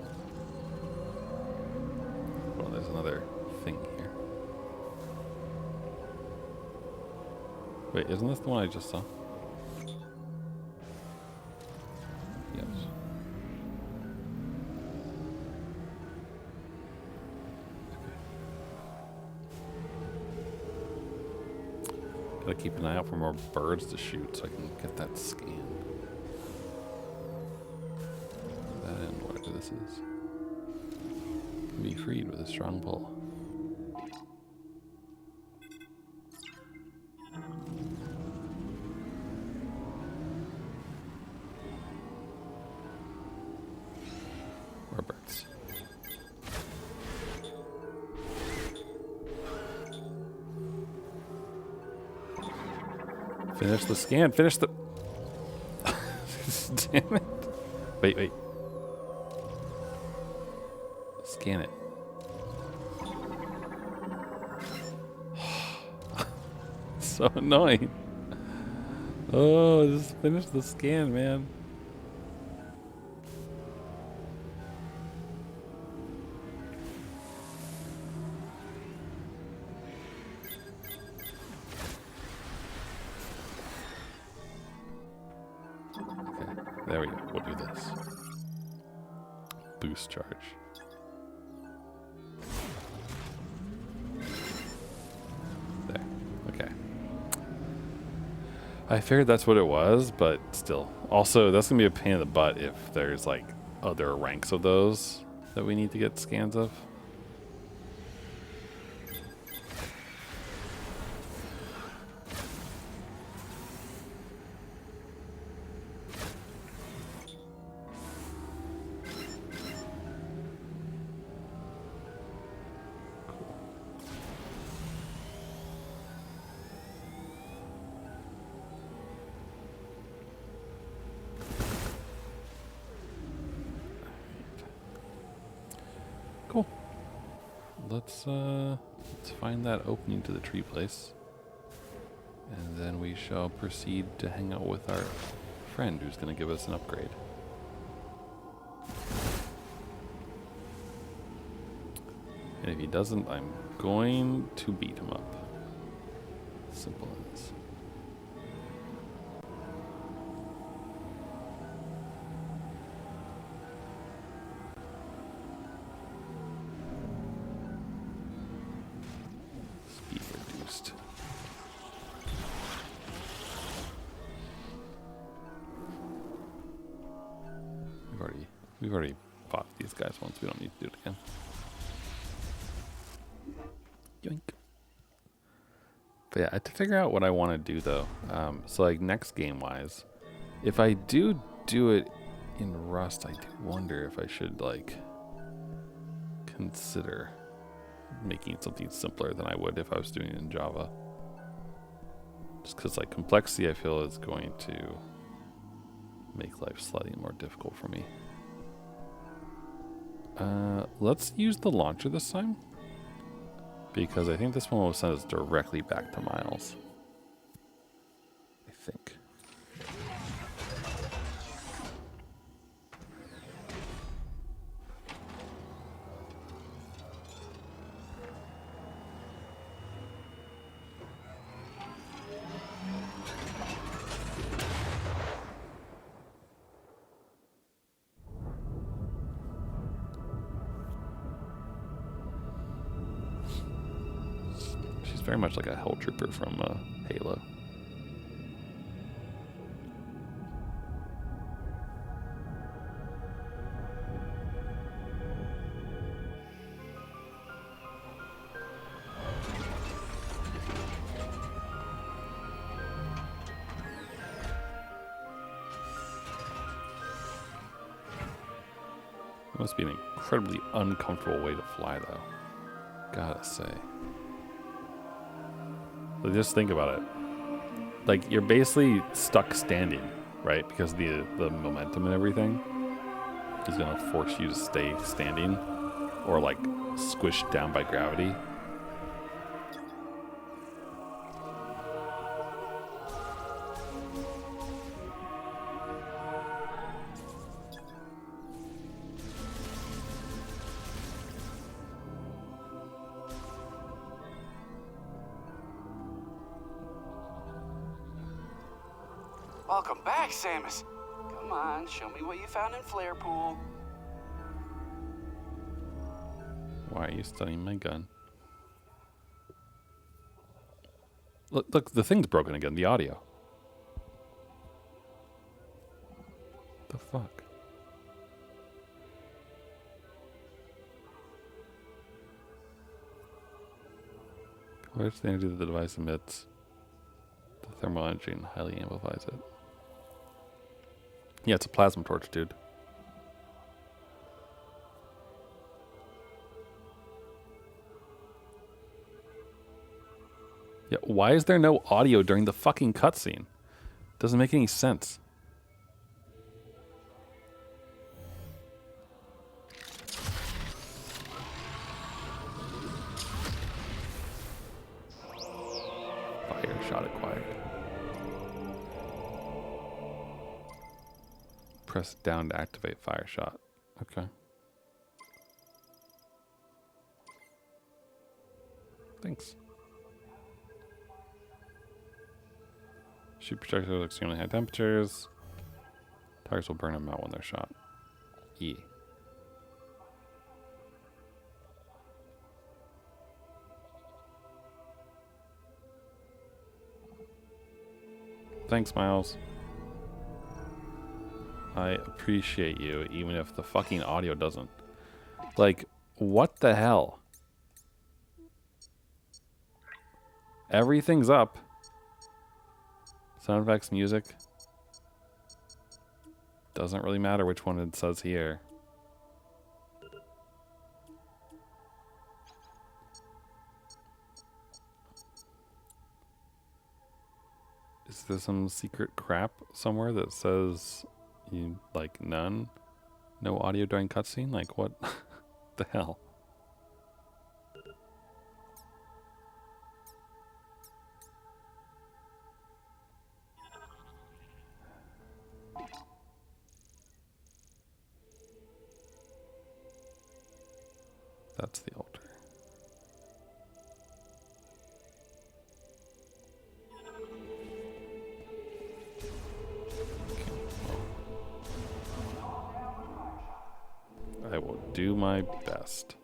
A: Well, there's another thing here. Wait, isn't this the one I just saw? Yes. Gotta keep an eye out for more birds to shoot so I can get that scan. That and whatever this is. Can be freed with a strong pull. More birds. Finish the scan. Finish the... Damn it. Wait. Scan it. So annoying. Oh, just finish the scan, man. There we go. We'll do this. Boost charge. There. Okay. I figured that's what it was, but still. Also, that's going to be a pain in the butt if there's, like, other ranks of those that we need to get scans of. Cool. Let's find that opening to the tree place. And then we shall proceed to hang out with our friend who's going to give us an upgrade. And if he doesn't, I'm going to beat him up. Simple as. Speed reduced. We've already fought these guys once. We don't need to do it again. Yoink. But yeah, I have to figure out what I want to do though. So like next game wise, if I do it in Rust, I do wonder if I should like consider making something simpler than I would if I was doing it in Java. Just because like complexity, I feel is going to make life slightly more difficult for me. Let's use the launcher this time, because I think this one will send us directly back to Miles. I think. Very much like a Hell Trooper from Halo. It must be an incredibly uncomfortable way to fly, though. Gotta say. Just think about it. Like, you're basically stuck standing, right? Because the momentum and everything is going to force you to stay standing or, like, squished down by gravity.
C: Welcome back, Samus. Come on, show me what you found in Flarepool.
A: Why are you studying my gun? Look, the thing's broken again, the audio. The fuck? Where's the energy that the device emits? The thermal energy and highly amplifies it. Yeah, it's a plasma torch, dude. Yeah, why is there no audio during the fucking cutscene? Doesn't make any sense. Fire shot acquired. Press down to activate fire shot. Okay. Thanks. Shoot projectiles at extremely high temperatures. Tires will burn them out when they're shot. Yeah. Thanks, Miles. I appreciate you, even if the fucking audio doesn't. Like, what the hell? Everything's up. Sound effects, music. Doesn't really matter which one it says here. Is there some secret crap somewhere that says you like none? No audio during cutscene? Like what the hell? That's the altar. I will do my best.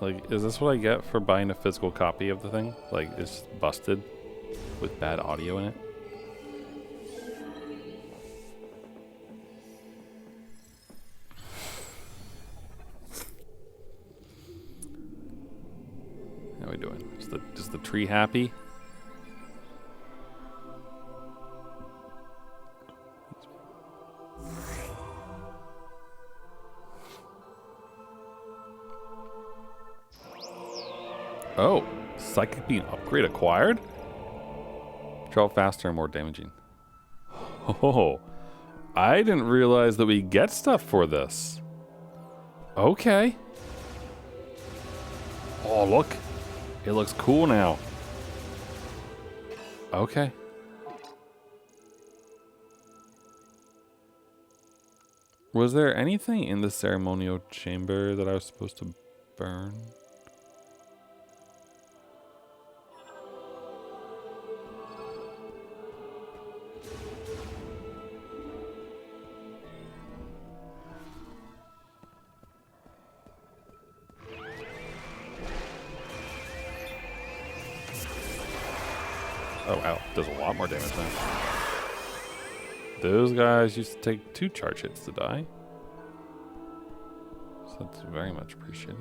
A: Like, is this what I get for buying a physical copy of the thing? Like, it's busted with bad audio in it? How are we doing? Is the tree happy? Oh, psychic beam upgrade acquired? Travel faster and more damaging. Oh, I didn't realize that we get stuff for this. Okay. Oh, look. It looks cool now. Okay. Was there anything in the ceremonial chamber that I was supposed to burn? Oh wow, does a lot more damage now. Those guys used to take 2 charge hits to die. So that's very much appreciated.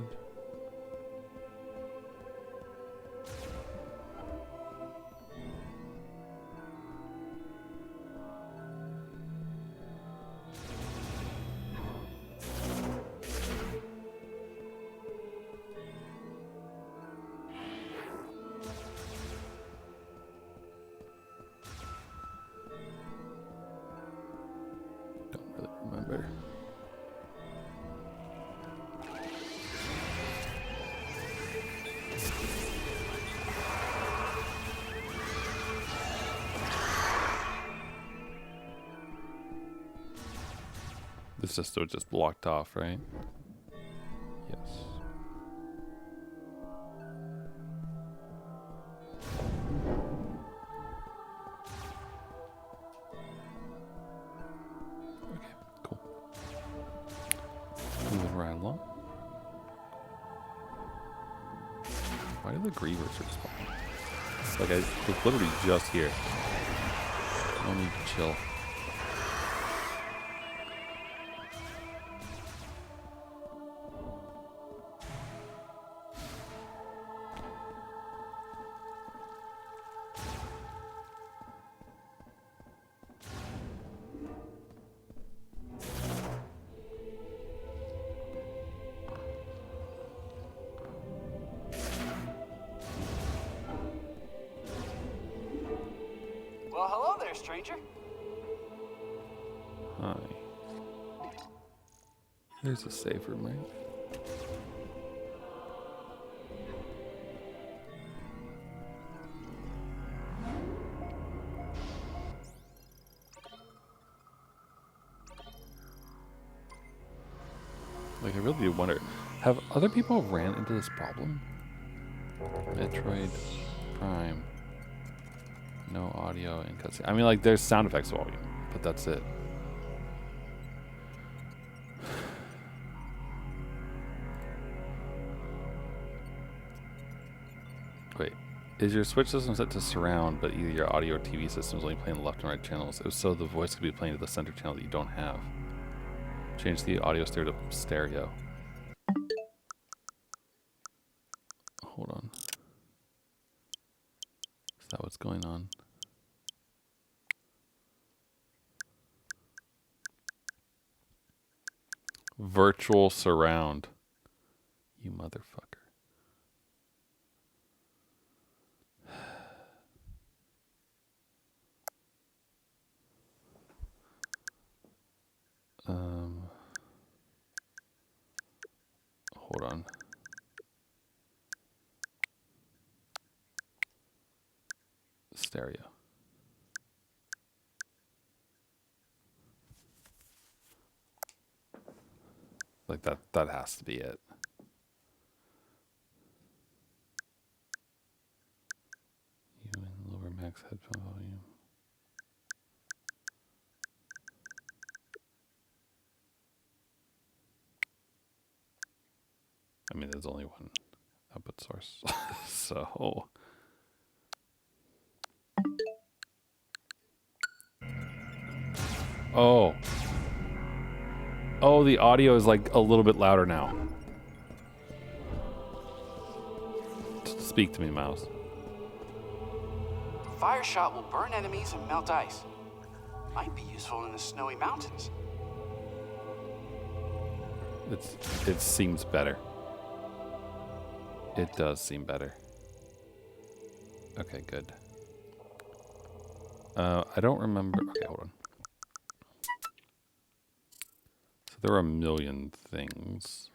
A: Remember. This is still just blocked off, right? Yes. Moving right along. Why do the grievers respawn? Like I was literally just here. No need to chill.
C: Well, hello there, stranger.
A: Hi. There's a save room, right? Like, I really do wonder, have other people ran into this problem? Metroid Prime. No audio in cutscene. I mean, like, there's sound effects volume, but that's it. Wait, is your Switch system set to surround, but either your audio or TV system is only playing the left and right channels? If so, the voice could be playing to the center channel that you don't have. Change the audio stereo to stereo. Hold on. Is that what's going on? Virtual surround. You motherfucker. Hold on. Stereo. Like that has to be it. You and lower max headphone volume. I mean, there's only one output source. So oh, the audio is like a little bit louder now. Speak to me, mouse.
C: Fire shot will burn enemies and melt ice. Might be useful in the snowy mountains.
A: It seems better. It does seem better. Okay, good. I don't remember. Okay, hold on. So there are a million things.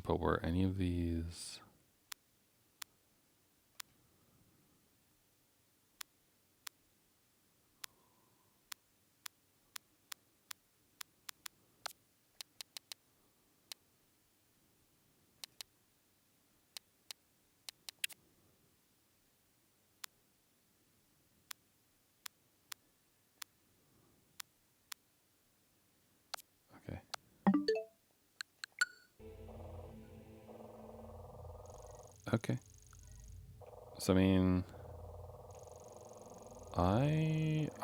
A: But were any of these... Okay. Okay. So I mean,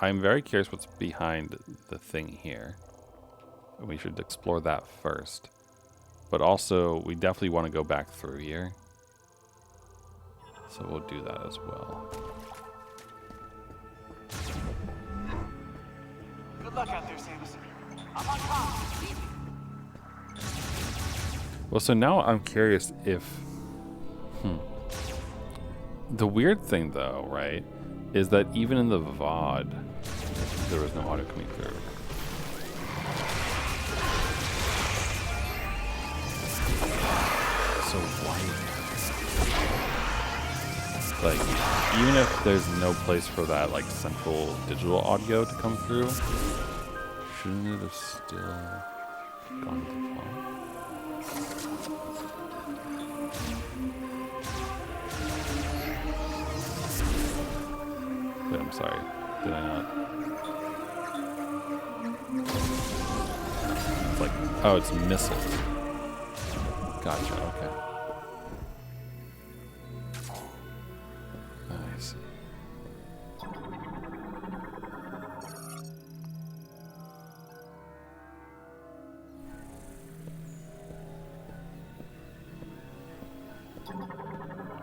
A: I'm very curious what's behind the thing here. And we should explore that first. But also, we definitely want to go back through here. So we'll do that as well.
C: Good luck out there, Samus. I'm on top.
A: Well, so now I'm curious if... The weird thing, though, right, is that even in the VOD, there was no audio coming through. So why? Like, even if there's no place for that, like, central digital audio to come through, shouldn't it have still gone to the phone? Wait, I'm sorry. Did I not? It's like, oh, it's missiles. Gotcha, okay. I see.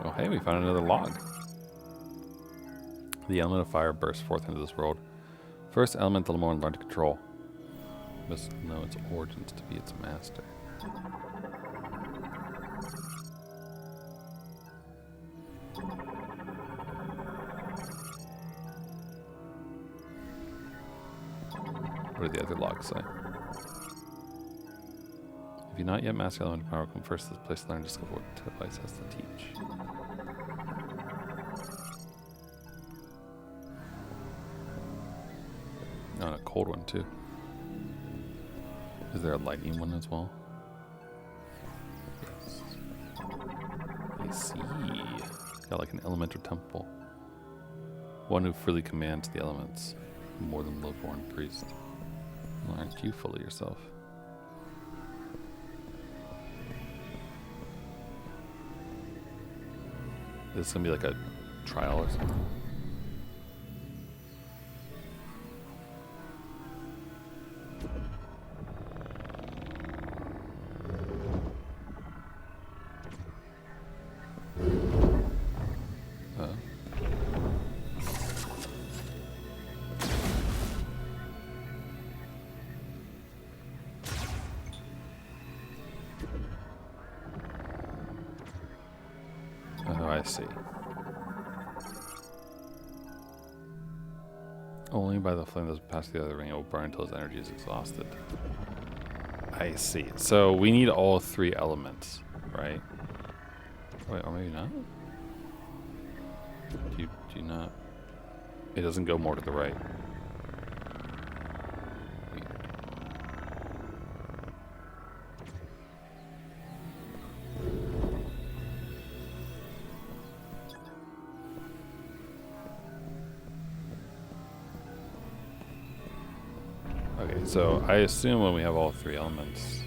A: Oh, hey, we found another log. The element of fire bursts forth into this world. First element the Lemon learned to control. Must know its origins to be its master. What do the other logs say? If you're not yet master element power, come first to this place to learn and discover what the device has to teach. Oh, and a cold one too. Is there a lightning one as well? Yes. I see. Got like an elemental temple. One who freely commands the elements. More than low-born priest. Well, aren't you full of yourself? Is this gonna be like a trial or something? Oh, I see. Only by the flame that passes the other ring, it will burn until its energy is exhausted. I see. So we need all three elements, right? Wait, or maybe not? Do you not? It doesn't go more to the right. Weird. Okay, so I assume when we have all three elements,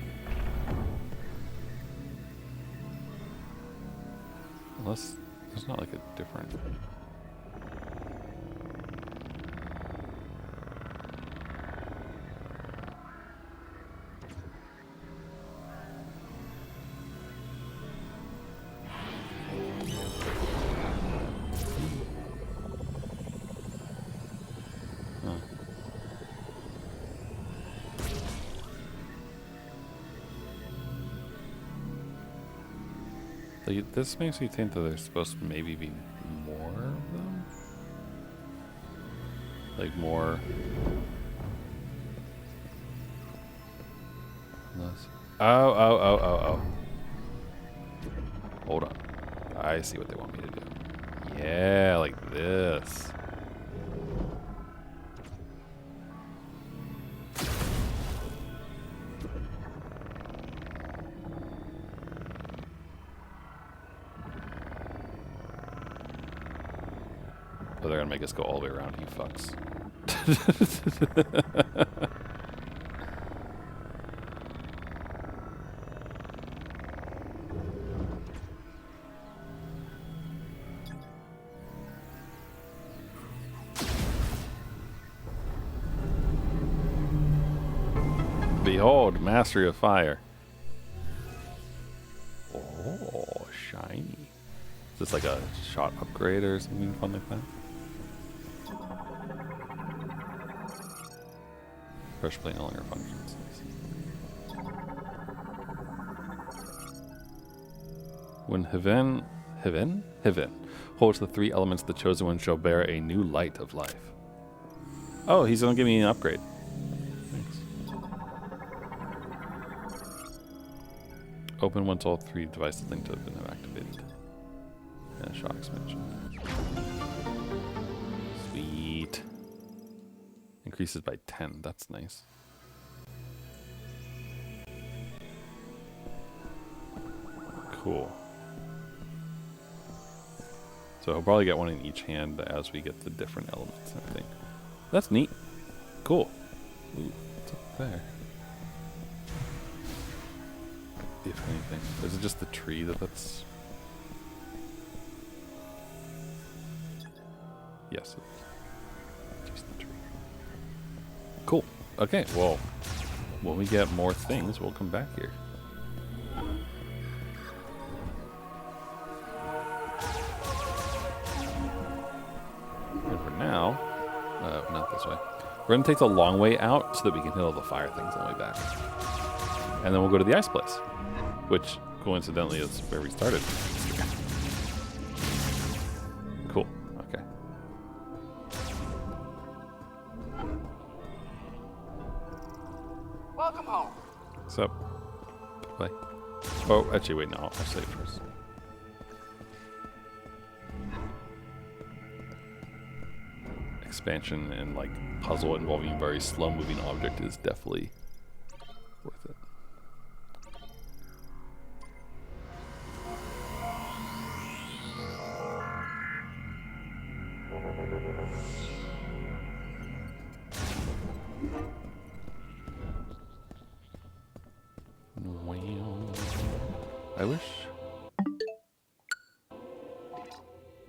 A: unless there's not like a different. Like, this makes me think that there's supposed to maybe be more of them? Like more... Less. Oh. Hold on. I see what they want me to do. Yeah, like this. Oh, they're gonna make us go all the way around, you fucks. Behold, mastery of fire. Oh, shiny. Is this like a shot upgrade or something fun like that? Pressure plate no longer functions. When Heaven holds the three elements, the chosen one shall bear a new light of life. Oh, he's gonna give me an upgrade. Thanks. Open once all three devices linked to have been activated. And shot expansion. Sweet. Increases by 10. That's nice. Cool. So I'll probably get one in each hand as we get the different elements, I think. That's neat. Cool. Ooh, what's up there? If anything. Is it just the tree that's... Yes, it is. Just the tree. Cool. Okay, well, when we get more things, we'll come back here. And for now, not this way. We're going to take the long way out so that we can hit all the fire things on the way back. And then we'll go to the ice place, which coincidentally is where we started. Cool. Okay.
C: Welcome home.
A: What's up? Bye. Oh, actually, wait, no. I'll say it first. Expansion and like puzzle involving very slow moving object is definitely worth it.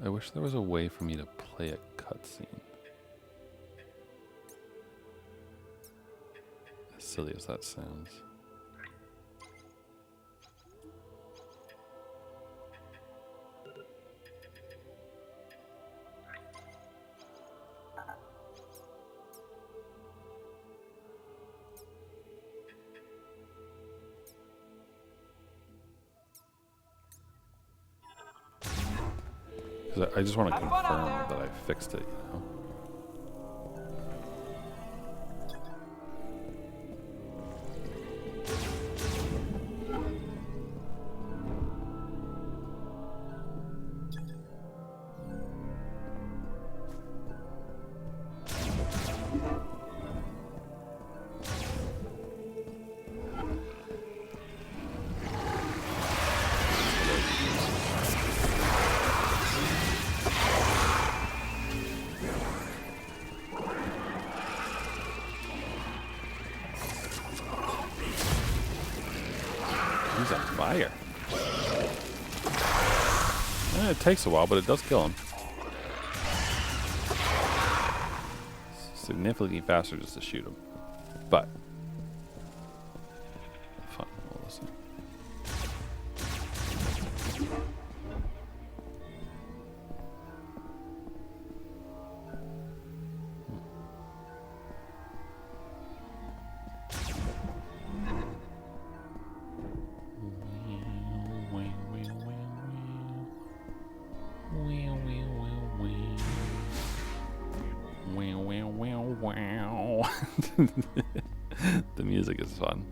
A: I wish there was a way for me to play a cutscene. As silly as that sounds. I just want to confirm that I fixed it, you know? He's on fire. It takes a while, but it does kill him. Significantly faster just to shoot him. But fun. We'll listen. The music is fun.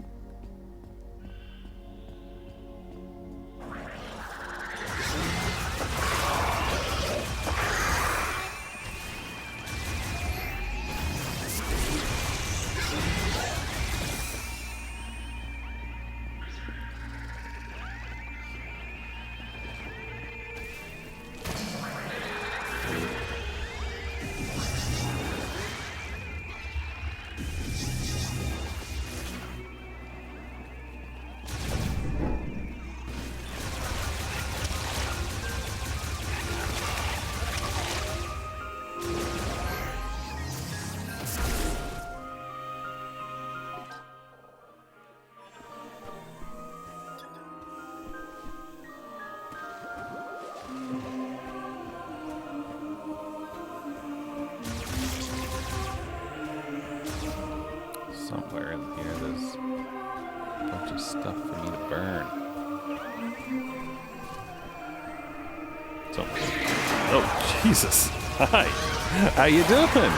A: Somewhere in here there's a bunch of stuff for me to burn. So, oh Jesus! Hi, how you doing?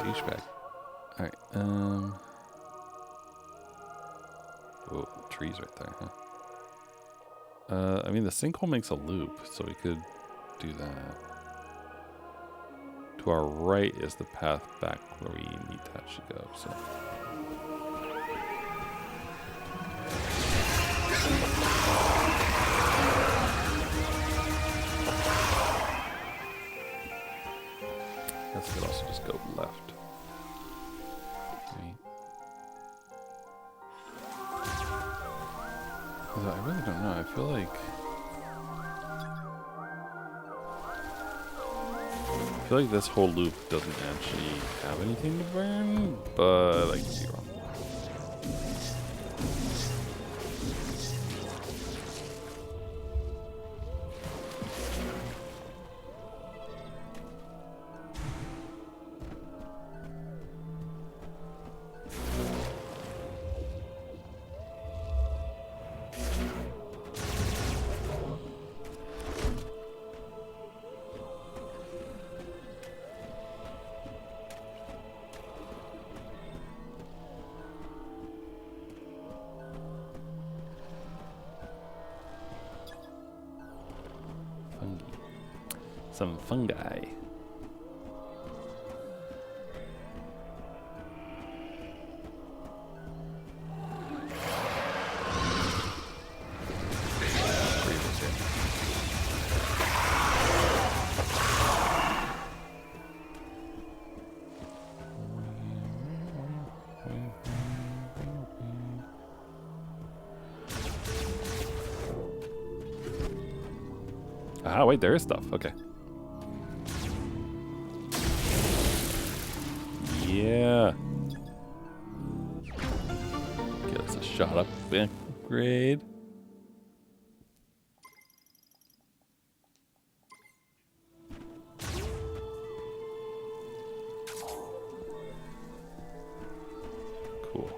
A: Douchebag. All right. Whoa, trees right there, huh? I mean, the sinkhole makes a loop, so we could do that. To our right is the path back where we need to actually go, so. I guess we could also just go left. Wait. I really don't know. I feel like this whole loop doesn't actually have anything to burn, but I could be wrong. some fungi. Ah, wait, there is stuff. Okay. Yeah. Get us a shot up upgrade. Cool.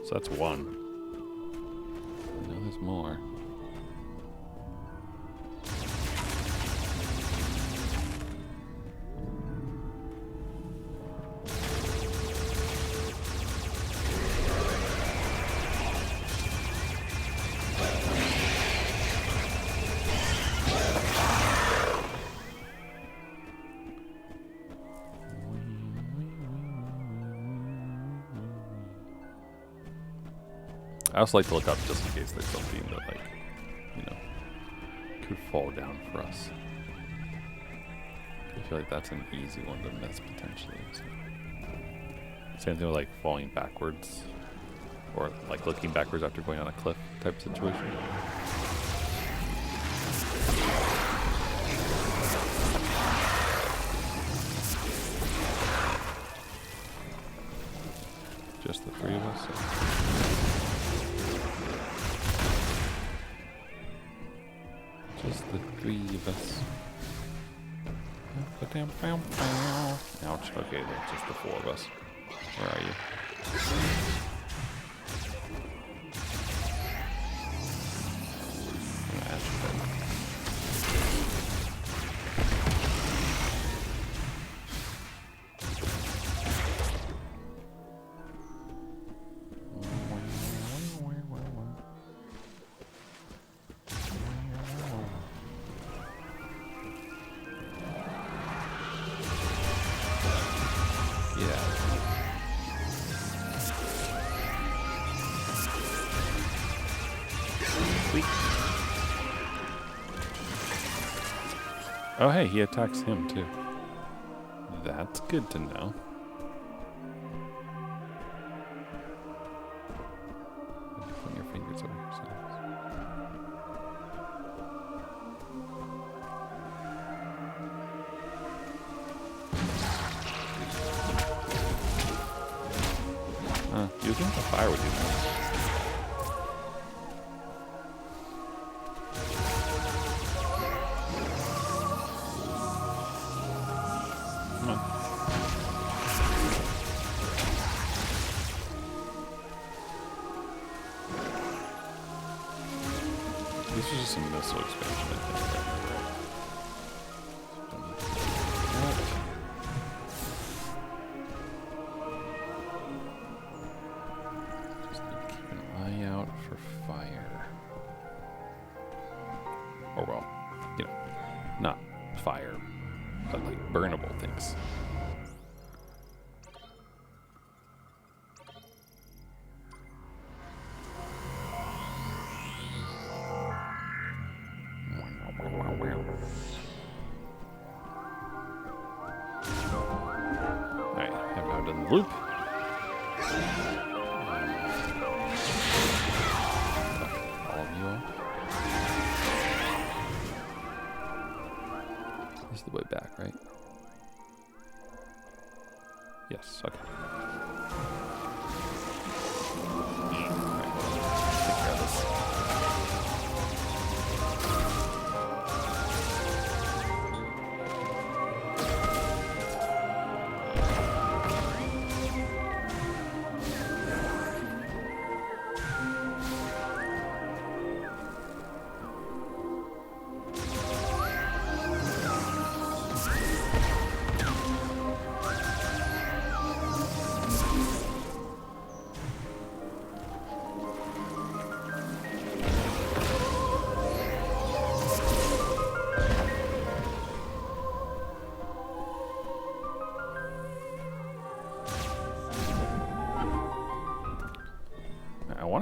A: So that's one. I know there's more. I also like to look up just in case there's something that, like, you know, could fall down for us. I feel like that's an easy one to miss potentially. So. Same thing with like falling backwards, or like looking backwards after going on a cliff type situation. Just the three of us. So. Just the three of us. Ouch. Okay, that's just the four of us. Where are you? Oh, hey, he attacks him too. That's good to know. Put your fingers over yourselves. You think the fire would do that? This is just a missile expansion, I think. Just need to keep an eye out for fire. Or, well, you know, not fire, but like burnable things. Loop. All of you off. This is the way back, right? Yes, okay. Alright, take care of this.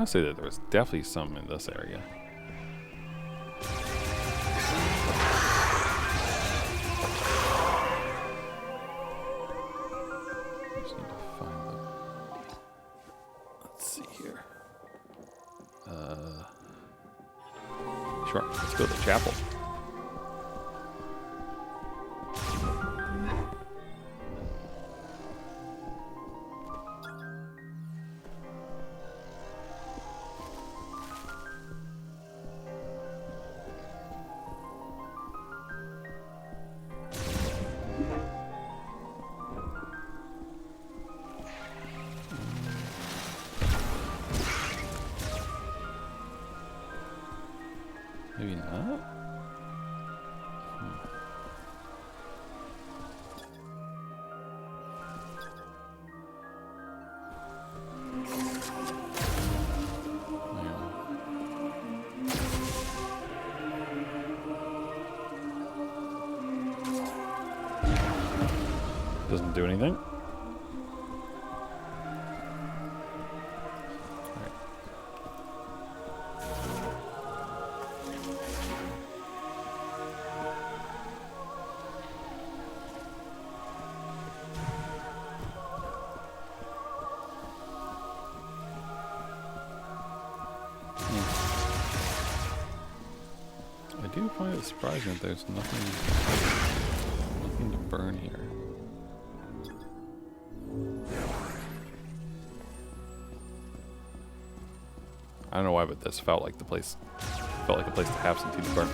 A: want to say that there was definitely some in this area. Just need to find them. Let's see here. Sure, let's go to the chapel. Maybe not. Doesn't do anything. I do find it surprising that there's nothing to burn here. I don't know why, but this felt like a place to have something to burn.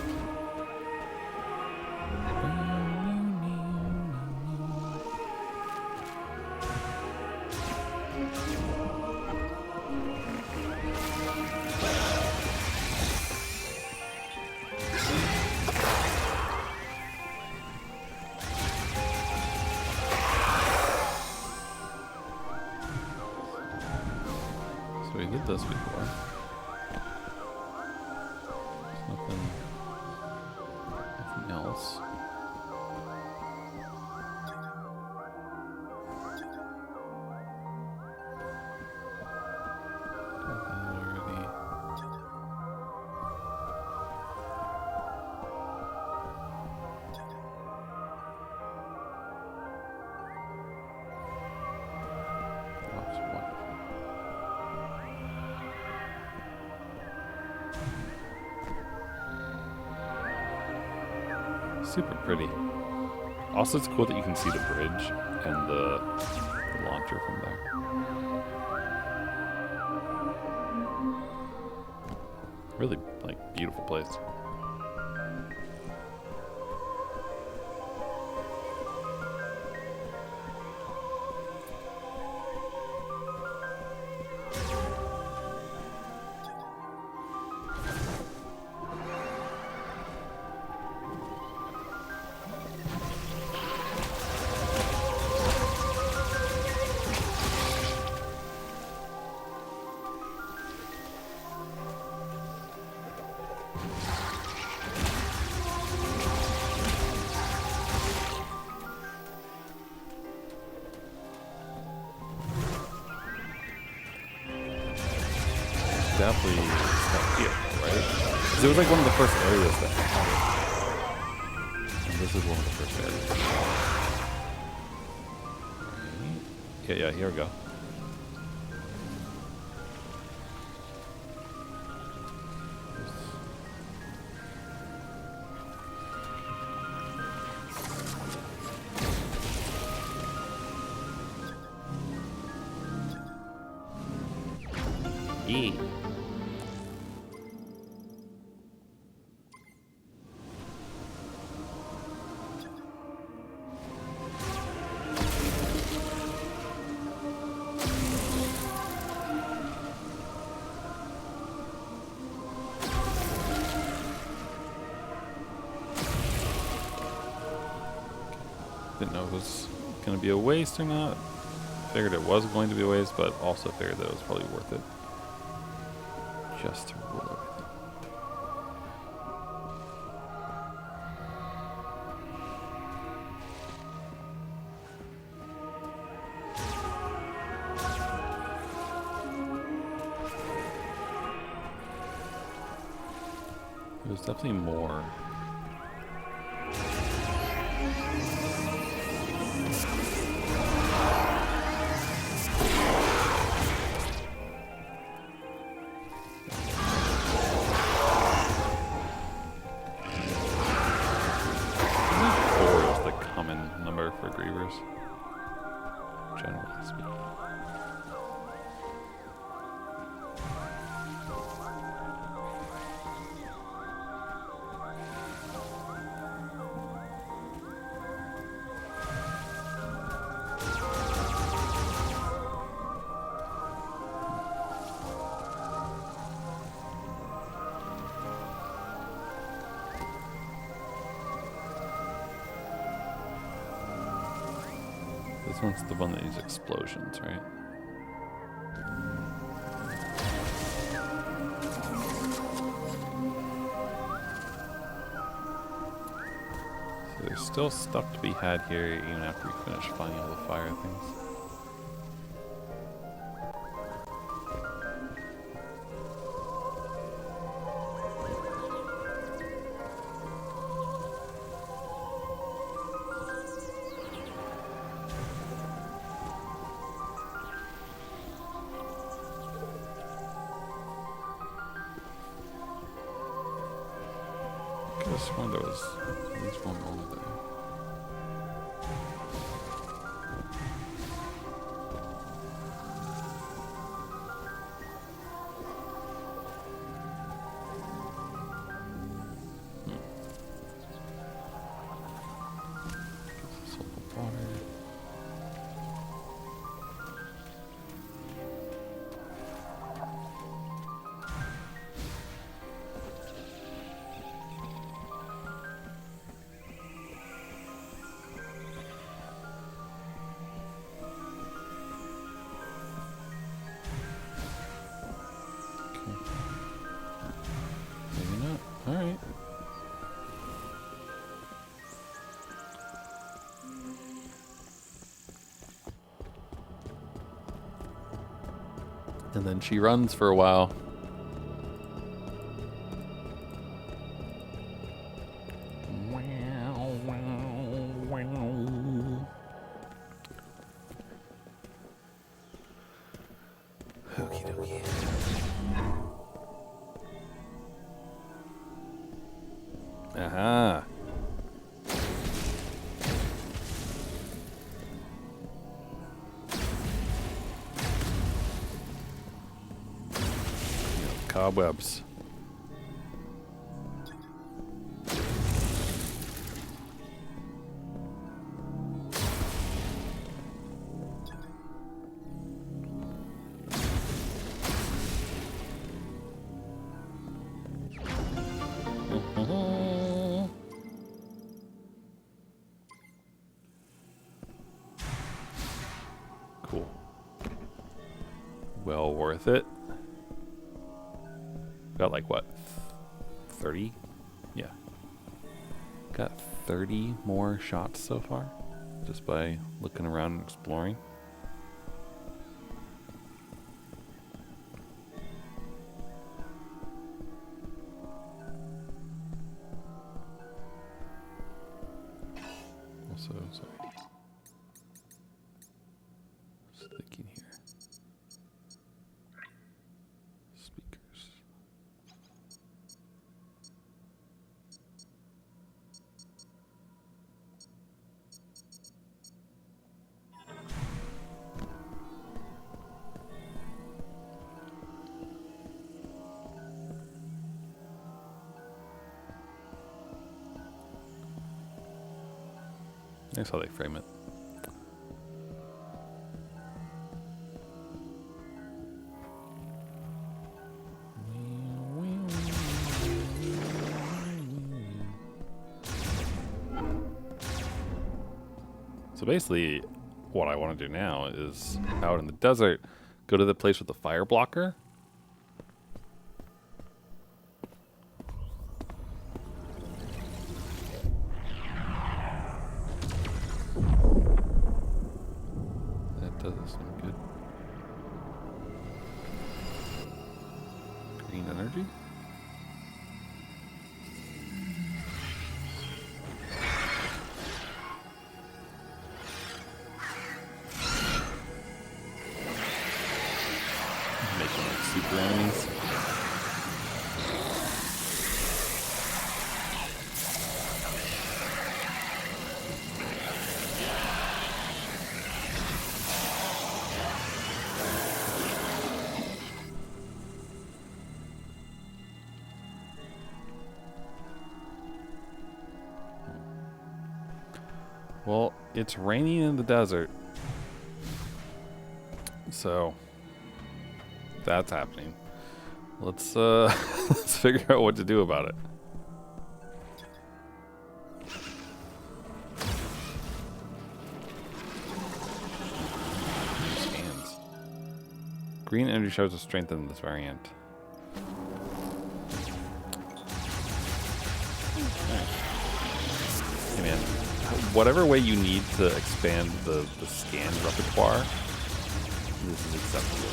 A: So we did this before. There's nothing else. Did that already. Oh, it's wonderful. Super pretty. Also, it's cool that you can see the bridge and the launcher from there. Really, like, beautiful place. Definitely stuff here, right? 'Cause it was like one of the first areas that had it. And this is one of the first areas. Right. Yeah, here we go. Yeah. Didn't know if it was going to be a waste or not. Figured it was going to be a waste, but also figured that it was probably worth it. Just to roll it. There's definitely more. Four is the common number for grievers, generally speaking. This one's the one that needs explosions, right? So there's still stuff to be had here even after we finish finding all the fire things. This one, there was at least one more there. Maybe not. Alright. And then she runs for a while. Okie dokie. Aha. Cobwebs. Cool. Well worth it. Got like what? 30? Yeah. Got 30 more shots so far just by looking around and exploring. Also, sorry. Just thinking here. Speakers. Nice how they frame it. So basically, what I want to do now is out in the desert, go to the place with the fire blocker. That does some good. Green energy. Well, it's raining in the desert. So that's happening. Let's let's figure out what to do about it. Scans. Green energy shows a strength in this variant. Hey man, whatever way you need to expand the scan repertoire, this is acceptable.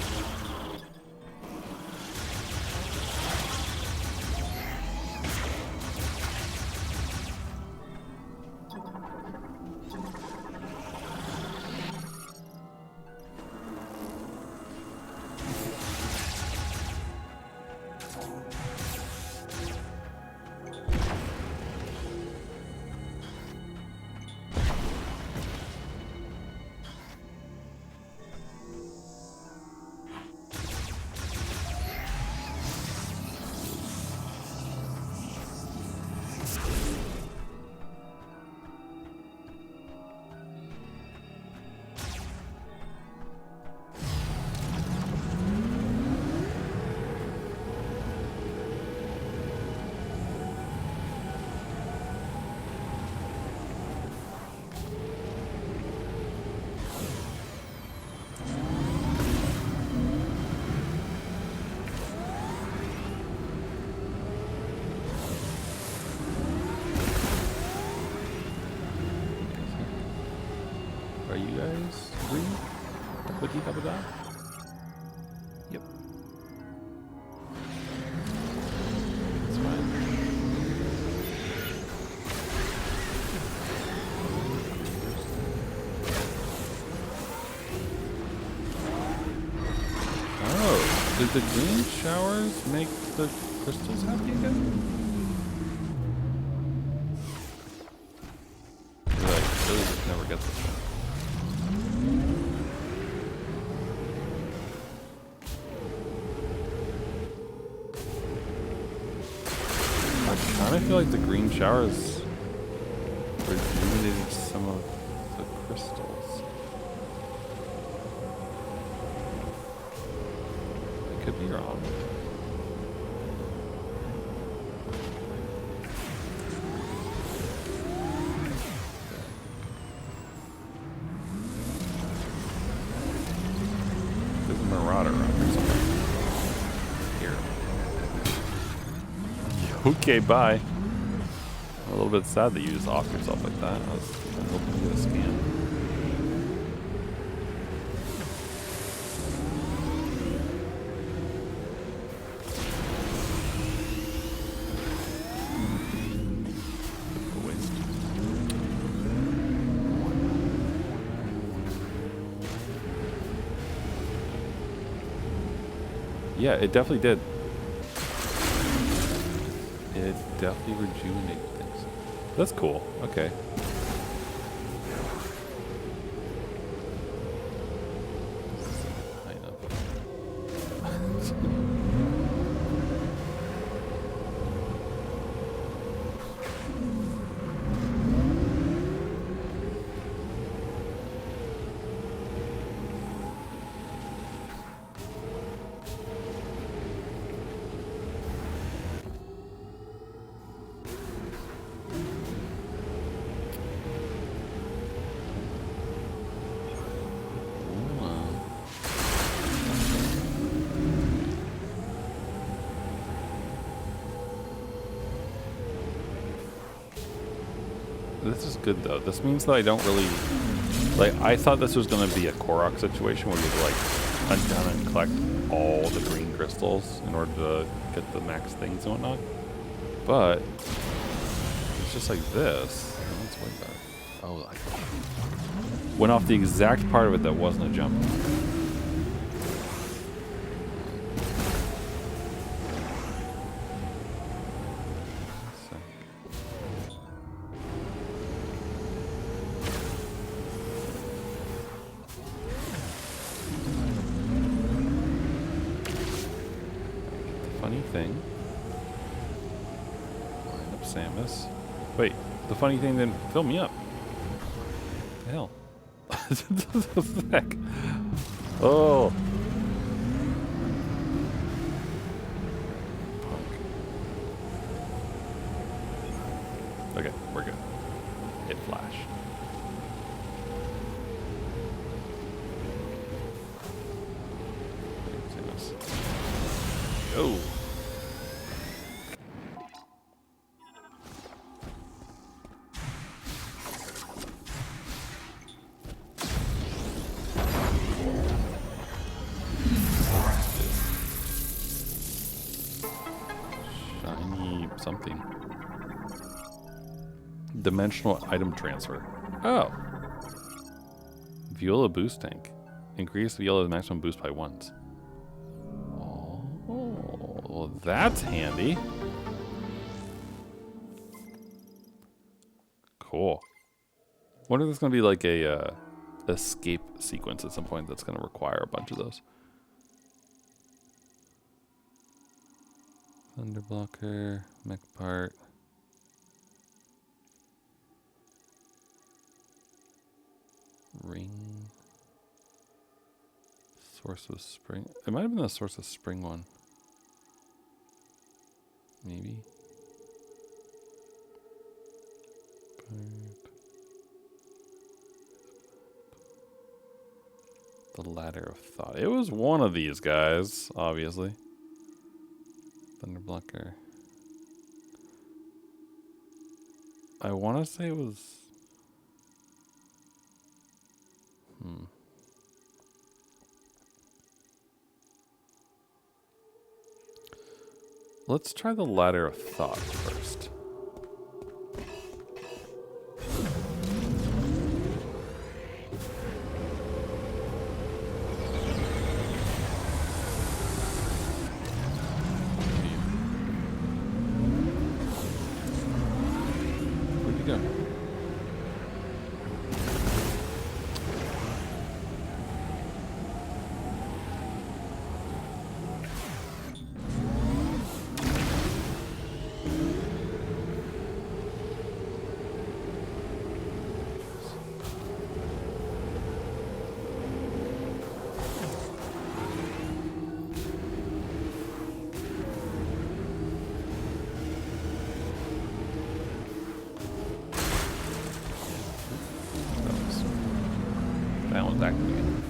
A: Are you guys green? Clicky double dot? Yep. That's fine. Oh, did the green showers make the crystals happy again? Like, really just never get this one. I kind of feel like the green showers rejuvenated some of the crystals. I could be wrong. There's a marauder around here somewhere. Here. Okay, bye. I'm a little bit sad that you just off yourself like that. I was hoping to get a scan. Typical waste. Yeah, it definitely did. It definitely rejuvenated things. That's cool. Okay. Kind of. This is good though. This means that I don't really like. I thought this was going to be a Korok situation where you like hunt down and collect all the green crystals in order to get the max things and whatnot. But it's just like this. Oh, that's way better. Oh, I went off the exact part of it that wasn't a jump. Funny thing. Line up Samus. Wait, the funny thing didn't fill me up. the hell? What the heck? Oh. Okay, we're good. It flashed. Oh. Shiny something. Dimensional item transfer. Oh. Viola boost tank. Increase Viola's maximum boost by once. Oh, well, that's handy. Cool. Wonder if there's gonna be like a escape sequence at some point that's gonna require a bunch of those. Thunder blocker, mech part. Ring. Source of spring. It might have been the source of spring one. Maybe. The ladder of thought. It was one of these guys, obviously. Thunder blocker. I want to say it was. Let's try the ladder of thought first. Where'd you go? That one's active again.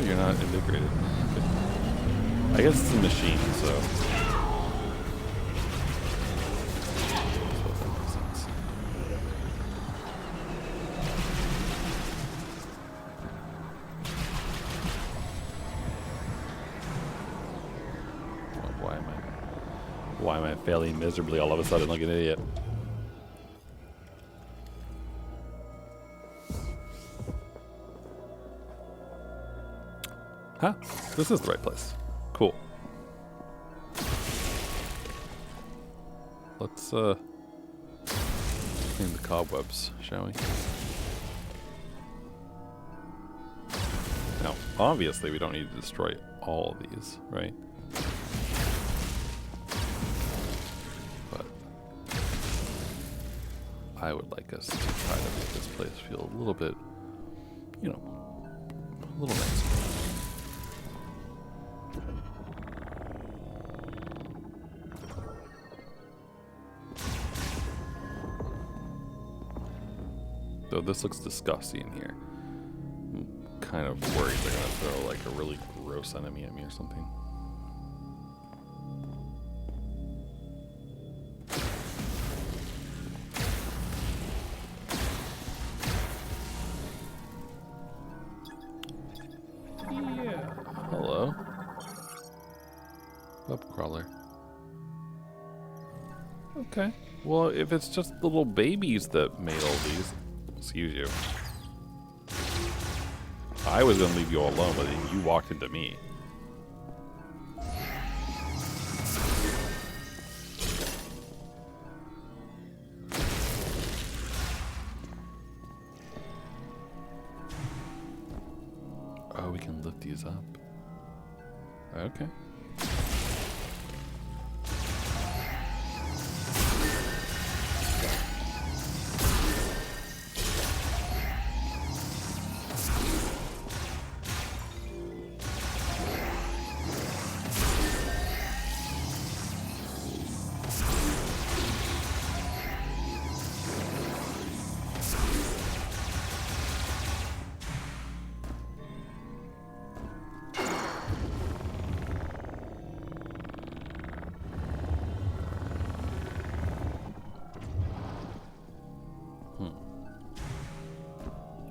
A: You're not integrated. Okay. I guess it's a machine, so. That makes sense. Well, why am I failing miserably all of a sudden like an idiot? Huh? This is the right place. Cool. Let's clean the cobwebs, shall we? Now, obviously we don't need to destroy all of these, right? But I would like us to try to make this place feel a little bit, you know, a little nicer. Though this looks disgusting here. I'm kind of worried they're gonna throw like a really gross enemy at me or something. Web crawler. Okay. Well, if it's just the little babies that made all these, excuse you. I was gonna leave you all alone, but you walked into me. Oh, we can lift these up. Okay.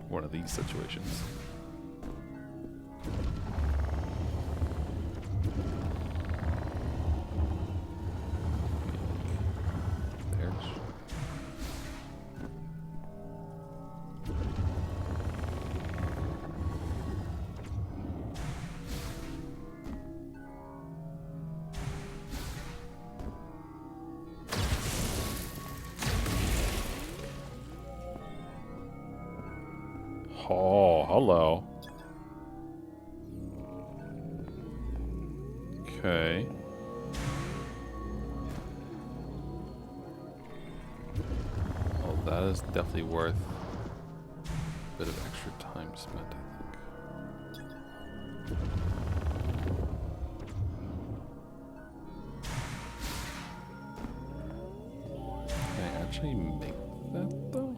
A: One of these situations. There's. Oh, hello. Okay. Well, that is definitely worth a bit of extra time spent, I think. Can I actually make that, though?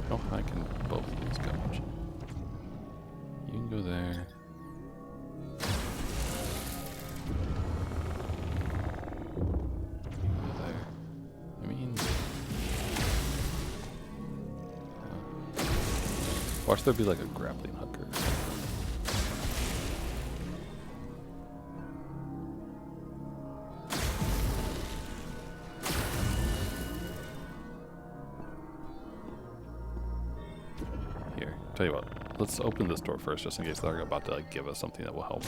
A: How high can both of these go? You can go there. You can go there. I mean... watch there be like a grappling hooker. Tell you what, let's open this door first, just in case they're about to like give us something that will help.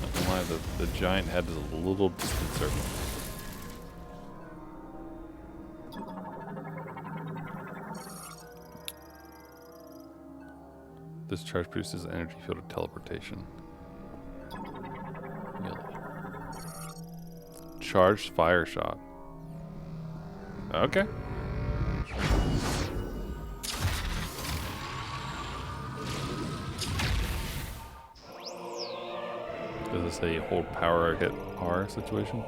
A: Not gonna lie, the giant head is a little disconcerting. This charge produces an energy field of teleportation. Really? Charged fire shot. Okay. Does this say hold power or hit R situation?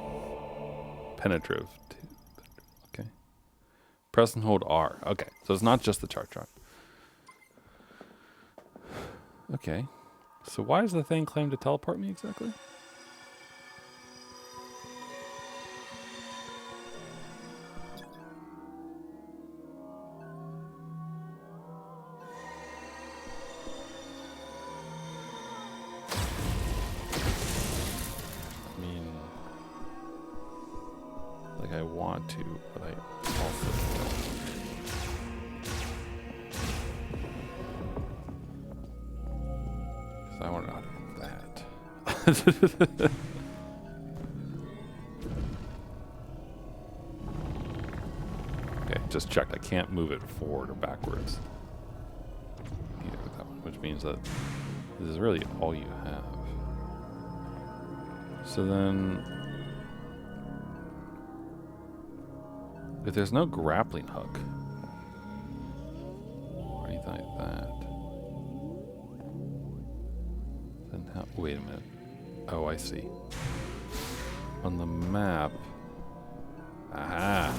A: Penetrative. Okay. Press and hold R. Okay. So it's not just the charge shot. Okay. So why does the thing claim to teleport me exactly? I mean, like I want to, but I also don't. I want out of that. Okay, just checked. I can't move it forward or backwards. Either with that one, which means that this is really all you have. So then, if there's no grappling hook or anything like that, then how? Wait a minute. Oh, I see. On the map. Aha.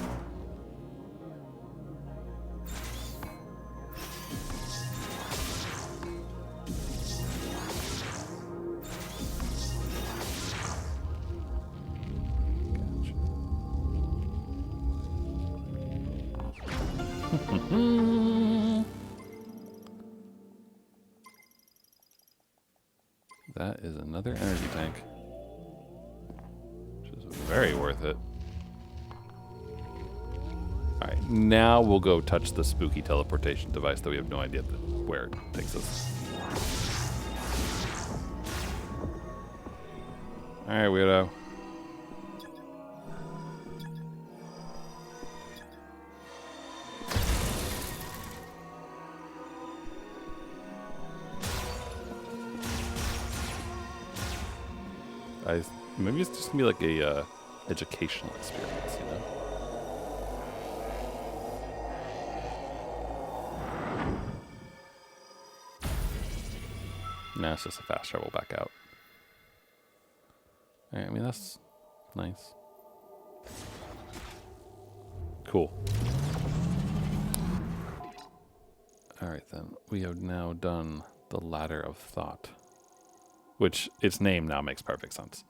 A: That is another energy tank, which is very worth it. Alright, now we'll go touch the spooky teleportation device that we have no idea where it takes us. Alright, weirdo. Maybe it's just gonna be like a educational experience, you know? Nah, it's just a fast travel back out. Alright, I mean, that's nice. Cool. Alright then, we have now done the Ladder of Thought, which its name now makes perfect sense.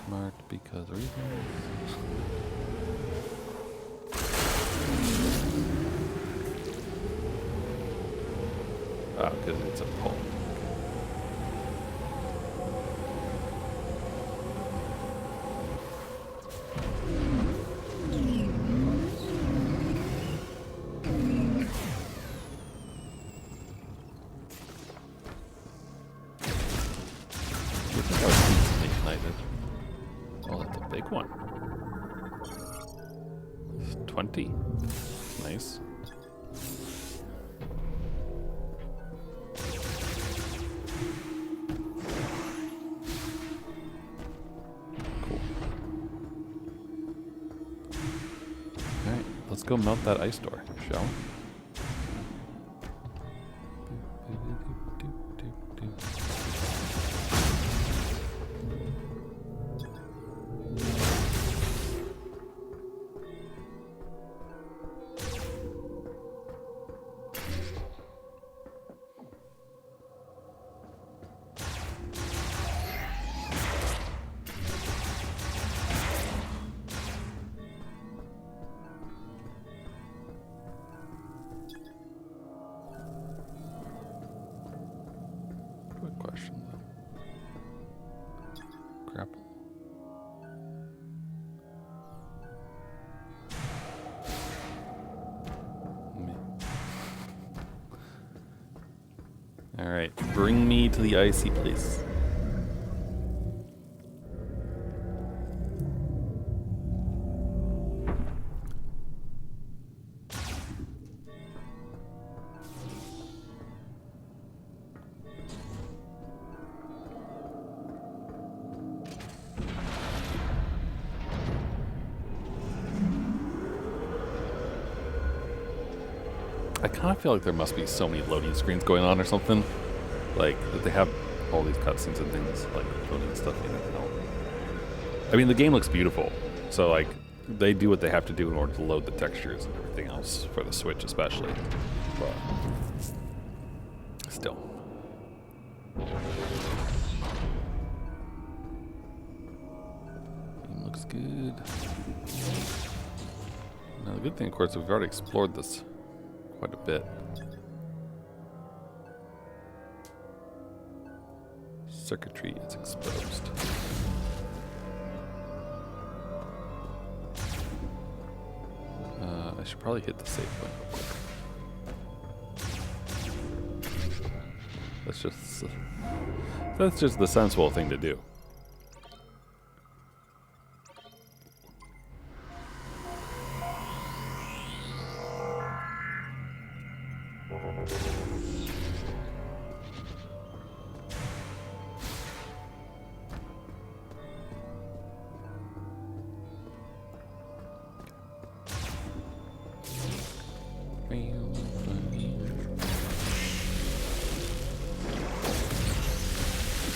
A: Marked because reasons. Oh, because it's a pole. You think I was decently ignited? Oh, that's a big one. It's 20. Nice. Cool. Alright, let's go melt that ice door, shall we? Good question, though. Grapple. Me. Alright, bring me to the icy place. I kind of feel like there must be so many loading screens going on or something. Like, that they have all these cutscenes and things, like, loading stuff in it. I mean, the game looks beautiful. So, like, they do what they have to do in order to load the textures and everything else, for the Switch especially. But, still. Game looks good. Now, the good thing, of course, we've already explored this quite a bit. Circuitry is exposed. I should probably hit the save point real quick. That's just the sensible thing to do.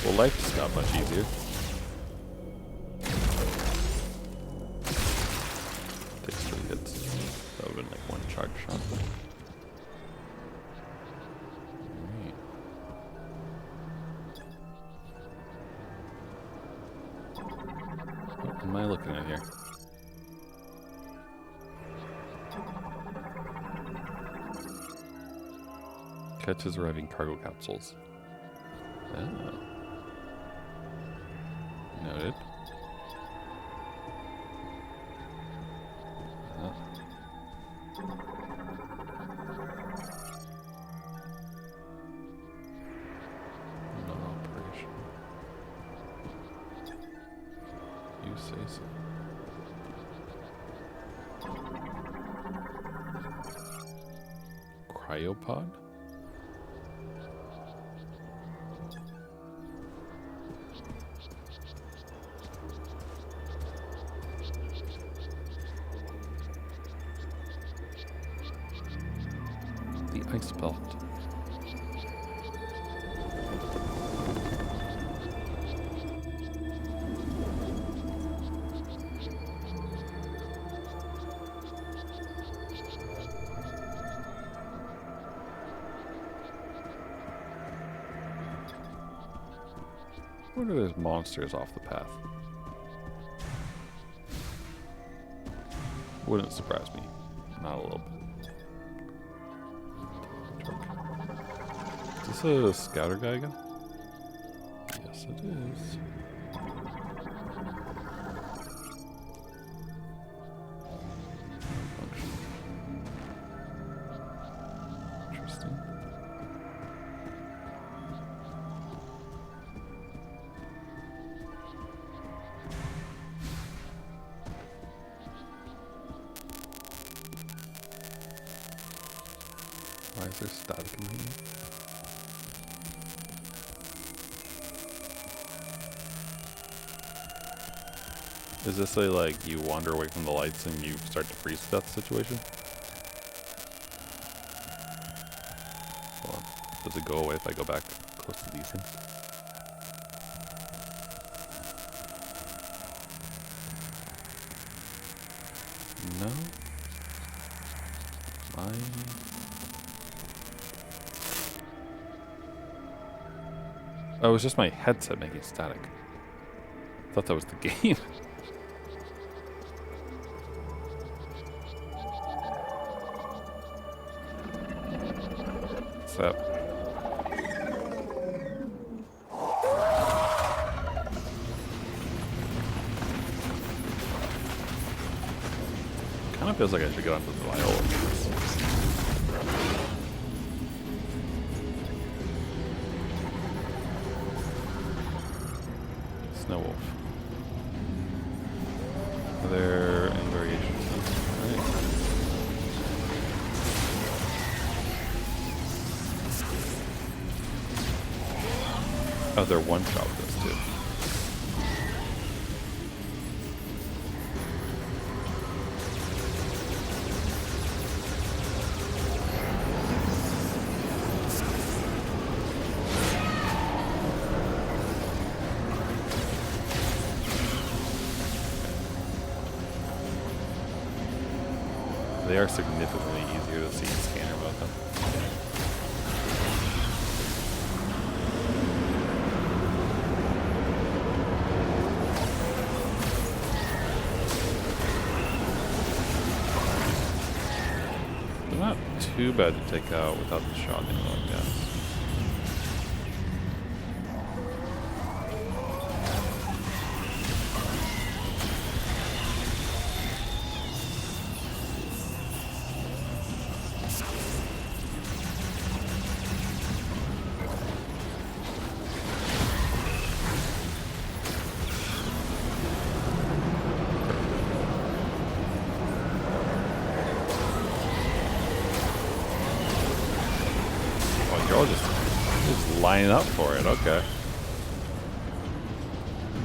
A: Well, life just got much easier. Takes 3 hits. That would have been like 1 charge shot. Alright. What am I looking at here? Catches arriving cargo capsules. Oh. Noted. Not operational. You say so. Cryopod? The ice belt. I wonder if there's monsters off the path. Wouldn't surprise me. Not a little bit. Is this a scouter guy again? Yes, it is. Function. Interesting. Why is there static in here? Is this a, like, you wander away from the lights and you start to freeze to death situation? Hold on. Does it go away if I go back close to these things? No? Oh, it was just my headset making static. I thought that was the game. What's up? Kind of feels like I should get onto the Viola. Snow Wolf. Are there any variations? Right. Oh, they're one shot with this too. They are significantly easier to see in scanner mode though. too bad to take out without the shot ammo, I guess. You're all just lining up for it. Okay.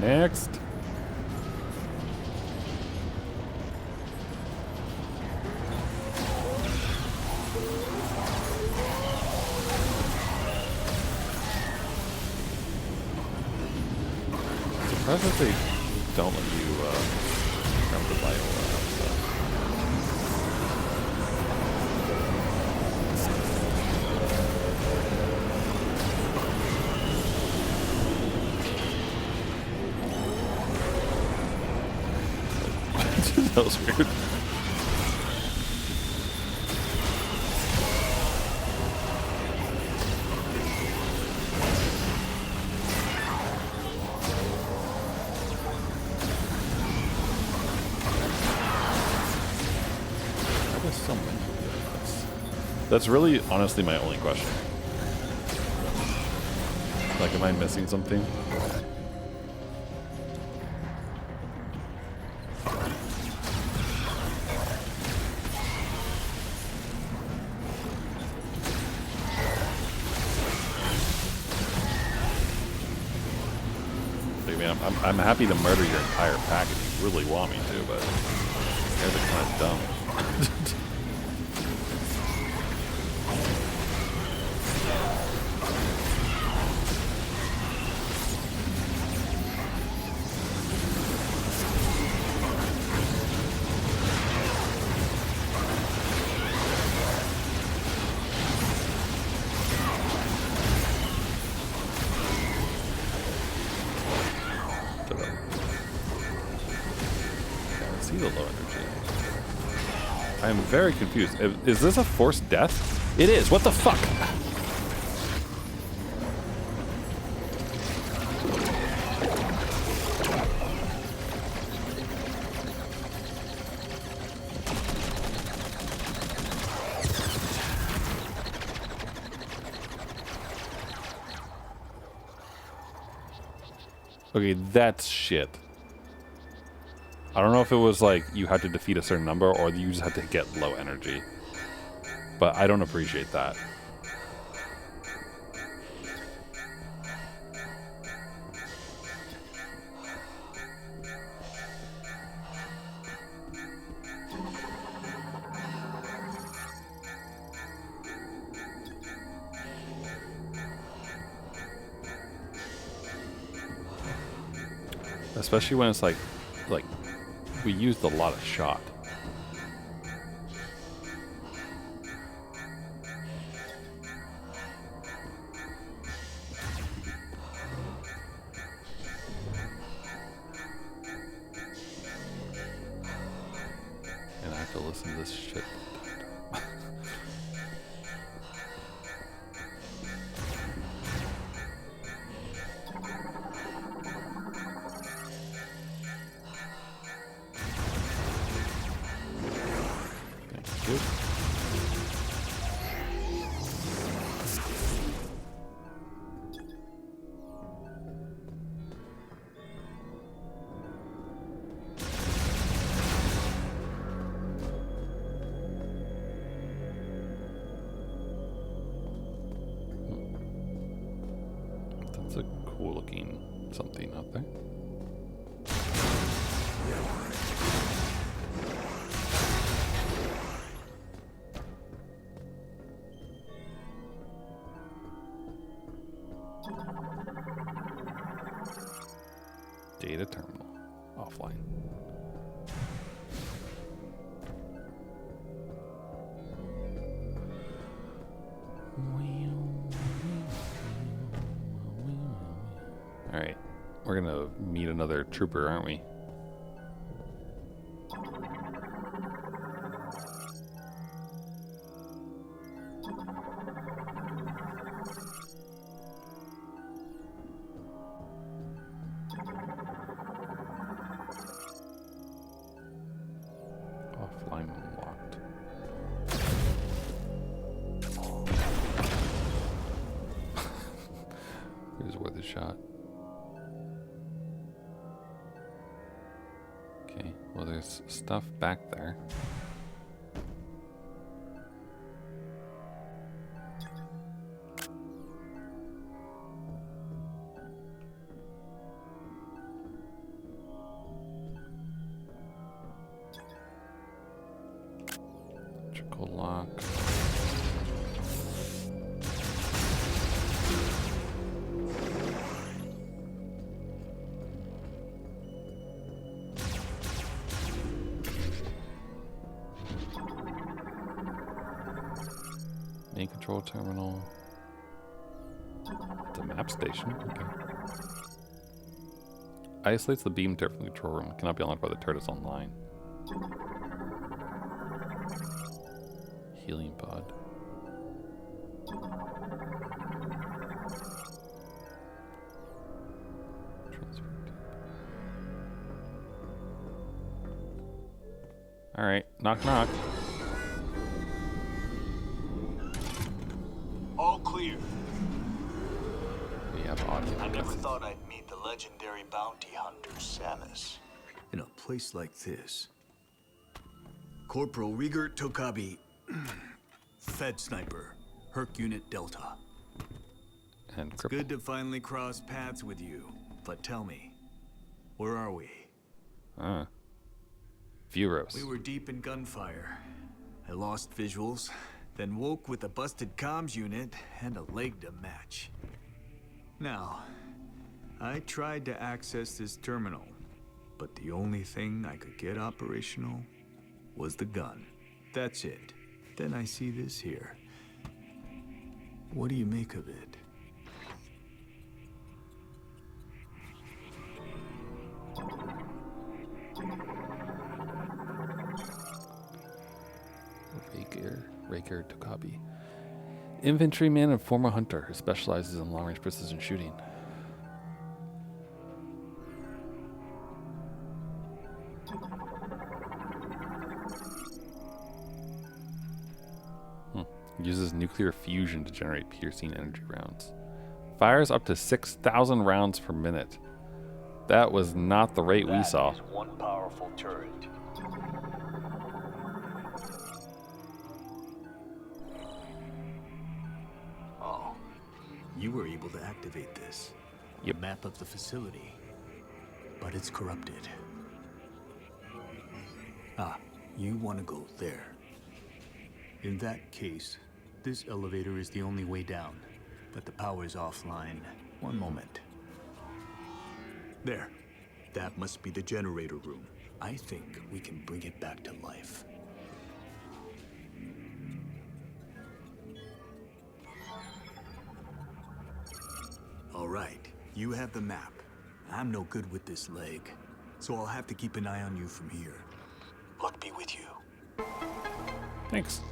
A: Next. Surprised that they don't let you grab the Viola and stuff. That was weird. I guess something. That's really, honestly, my only question. Like, am I missing something? I'm happy to murder your entire pack if you really want me to, but you guys are kind of dumb. The low energy. I am very confused. Is this a forced death? It is. What the fuck? Okay, that's shit. I don't know if it was like you had to defeat a certain number or you just had to get low energy. But I don't appreciate that. Especially when it's like we used a lot of shot. And I have to listen to this shit. That's a cool looking something out there. Data terminal offline. All right, we're gonna meet another trooper, aren't we? Offline unlocked. Here's worth a shot. Okay, well there's stuff back there. Electrical lock. Main control terminal. It's a map station. Okay. Isolates the beam turret from the control room. Cannot be unlocked by the turret is online. Healing pod. Transfer tape. All right, knock knock.
D: All clear.
A: We have audio.
D: I never thought I'd meet the legendary bounty hunter, Samus. In a place like this. Corporal Rieger Tokabi, Fed Sniper, Herc Unit Delta.
A: And
D: It's
A: cripple.
D: good to finally cross paths with you. But tell me, where are we?
A: Vuros.
D: We were deep in gunfire. I lost visuals, then woke with a busted comms unit and a leg to match. Now, I tried to access this terminal, but the only thing I could get operational was the gun. That's it. Then I see this here. What do you make of it?
A: Raker Tokabi. Infantryman and former hunter who specializes in long-range precision shooting. Uses nuclear fusion to generate piercing energy rounds. Fires up to 6,000 rounds per minute. That was not the rate we saw.
D: That is one powerful turret. Oh, you were able to activate this.
A: Yep.
D: Map of the facility, but it's corrupted. Ah, you want to go there. In that case, this elevator is the only way down, but the power is offline. One moment. There. That must be the generator room. I think we can bring it back to life. All right, you have the map. I'm no good with this leg, so I'll have to keep an eye on you from here. Luck be with you.
A: Thanks.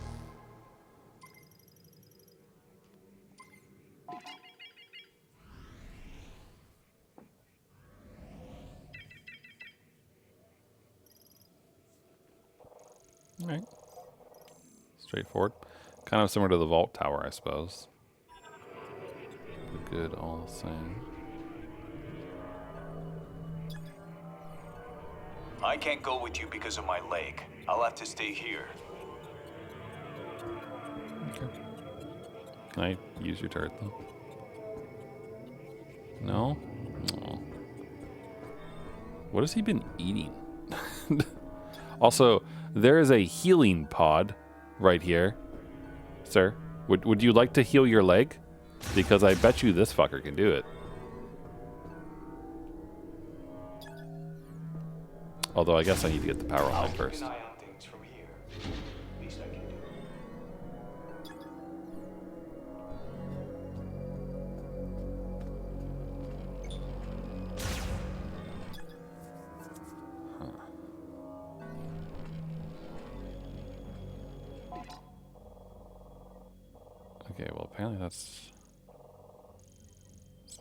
A: Alright. Straightforward. Kind of similar to the vault tower, I suppose. But good all the same.
D: I can't go with you because of my leg. I'll have to stay here.
A: Okay. Can I use your turret though? No? Aw. What has he been eating? Also, there is a healing pod right here. Sir, would you like to heal your leg? Because I bet you this fucker can do it. Although I guess I need to get the power line first. Okay, well apparently it's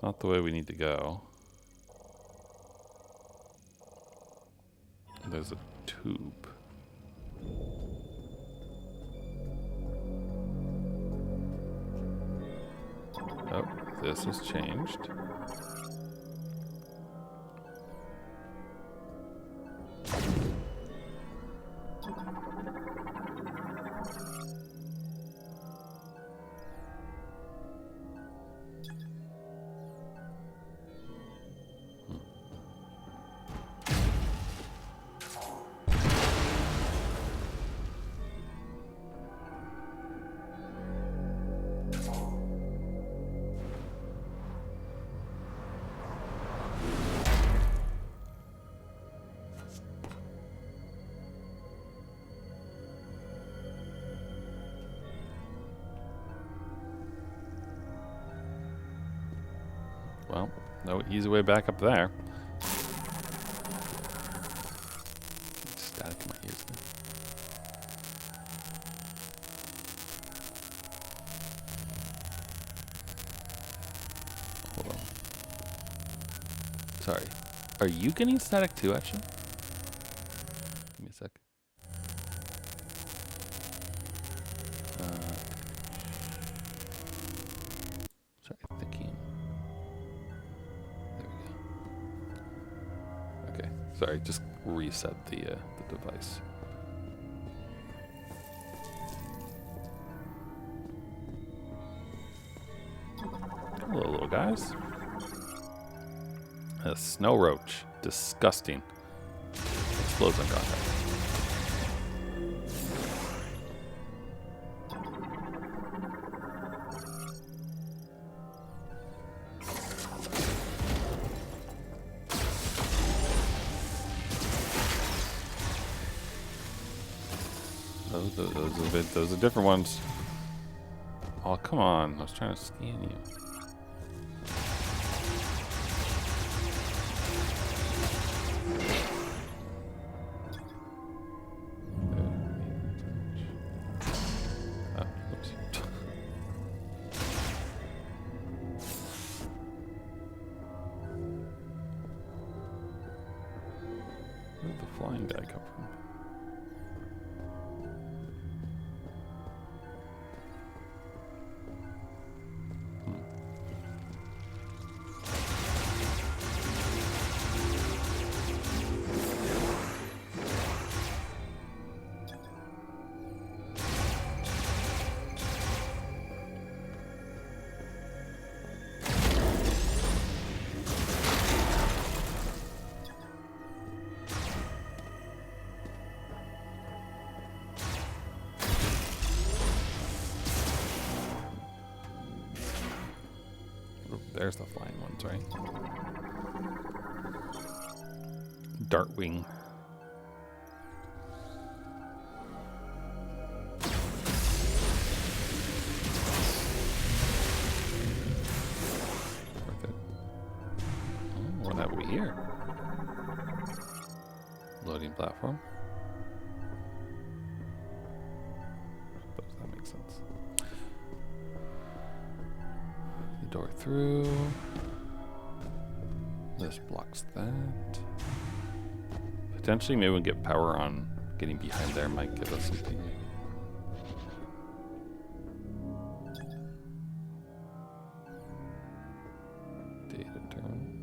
A: not the way we need to go. There's a tube. this has changed. Well, no easy way back up there. Static in my ears now. Hold on. Sorry. Are you getting static too, actually? Give me a sec. Sorry, thinking. There we go. Okay, sorry, just reset the device. Hello, little guys. A snow roach. Disgusting. Explodes on contact. Those are different ones. Oh, come on. I was trying to scan you. Oh, oops. Where did the flying guy come from? There's the flying ones, right? Dartwing. Worth it. Oh, what have we here? Loading platform. Suppose that makes sense. Door through. This blocks that. Potentially, maybe we'll get power on. Getting behind there might give us something. Data terminals.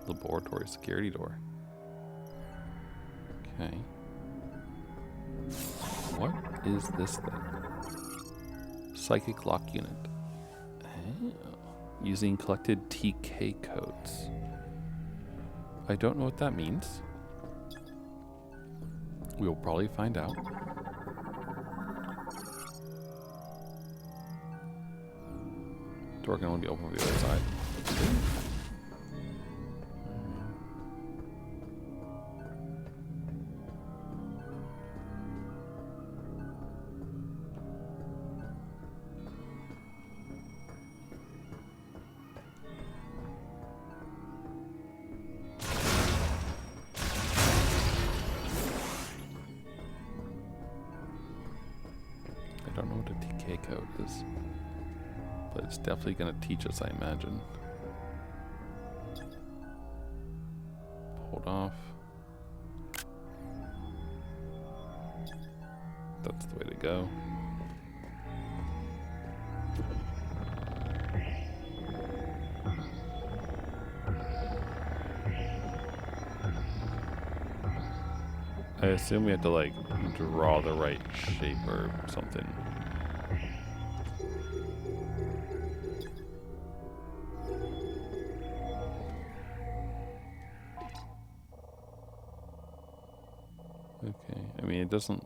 A: Laboratory security door. Okay. What is this thing? Psychic lock unit. Oh. Using collected TK codes. I don't know what that means. We will probably find out. Door can only be open from the other side. I don't know what a TK code is. But it's definitely going to teach us, I imagine. Hold off. That's the way to go. I assume we have to like draw the right shape or something. Okay, I mean it doesn't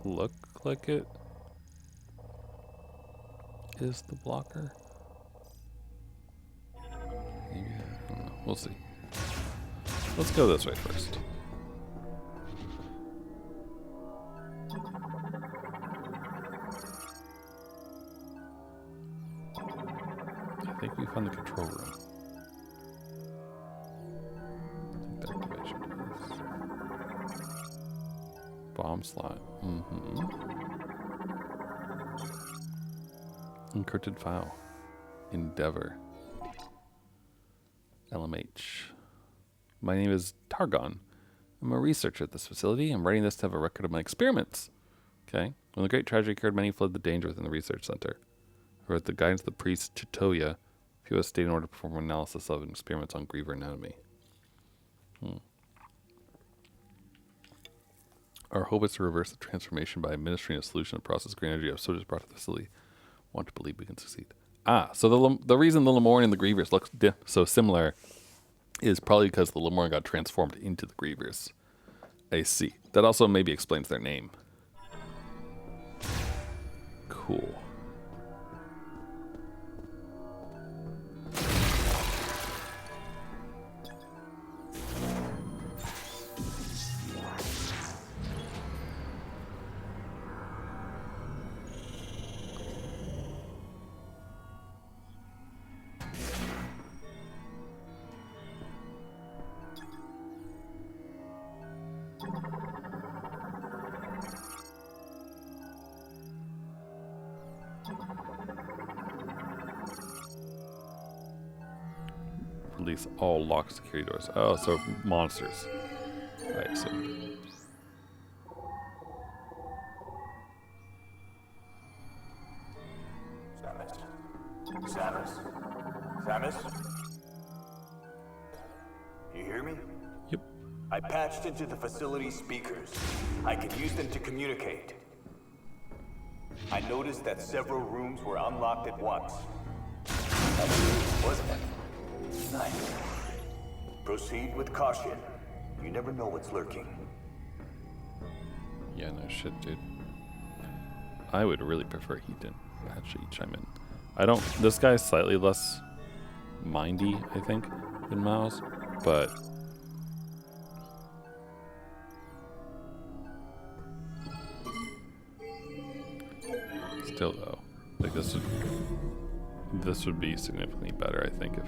A: look like it is the blocker. Maybe, I don't know. We'll see. Let's go this way first. I think we found the control room. I think the activation is bomb slot. Encrypted file. Endeavor. LMH. My name is Targon. I'm a researcher at this facility. I'm writing this to have a record of my experiments. Okay. When the great tragedy occurred, many fled the danger within the research center. I wrote the guidance of the priest Chitoya. He was stayed in order to perform an analysis of experiments on Griever anatomy. Our hope is to reverse the transformation by administering a solution to process green energy of soldiers brought to the facility. Want to believe we can succeed. So the reason the Lemurian and the Grievers look so similar is probably because the Lemurian got transformed into the Grievers. I see. That also maybe explains their name. Cool. Release all locked security doors. Oh, so monsters. I assume.
E: Samus? You hear me?
A: Yep.
E: I patched into the facility speakers. I can use them to communicate. I noticed that several rooms were unlocked at once. That's wasn't it? Nice. Proceed with caution. You never know what's lurking.
A: Yeah, no shit, dude. I would really prefer he didn't actually chime in. This guy's slightly less mindy, I think, than Miles, but still though, like this would be significantly better, I think, if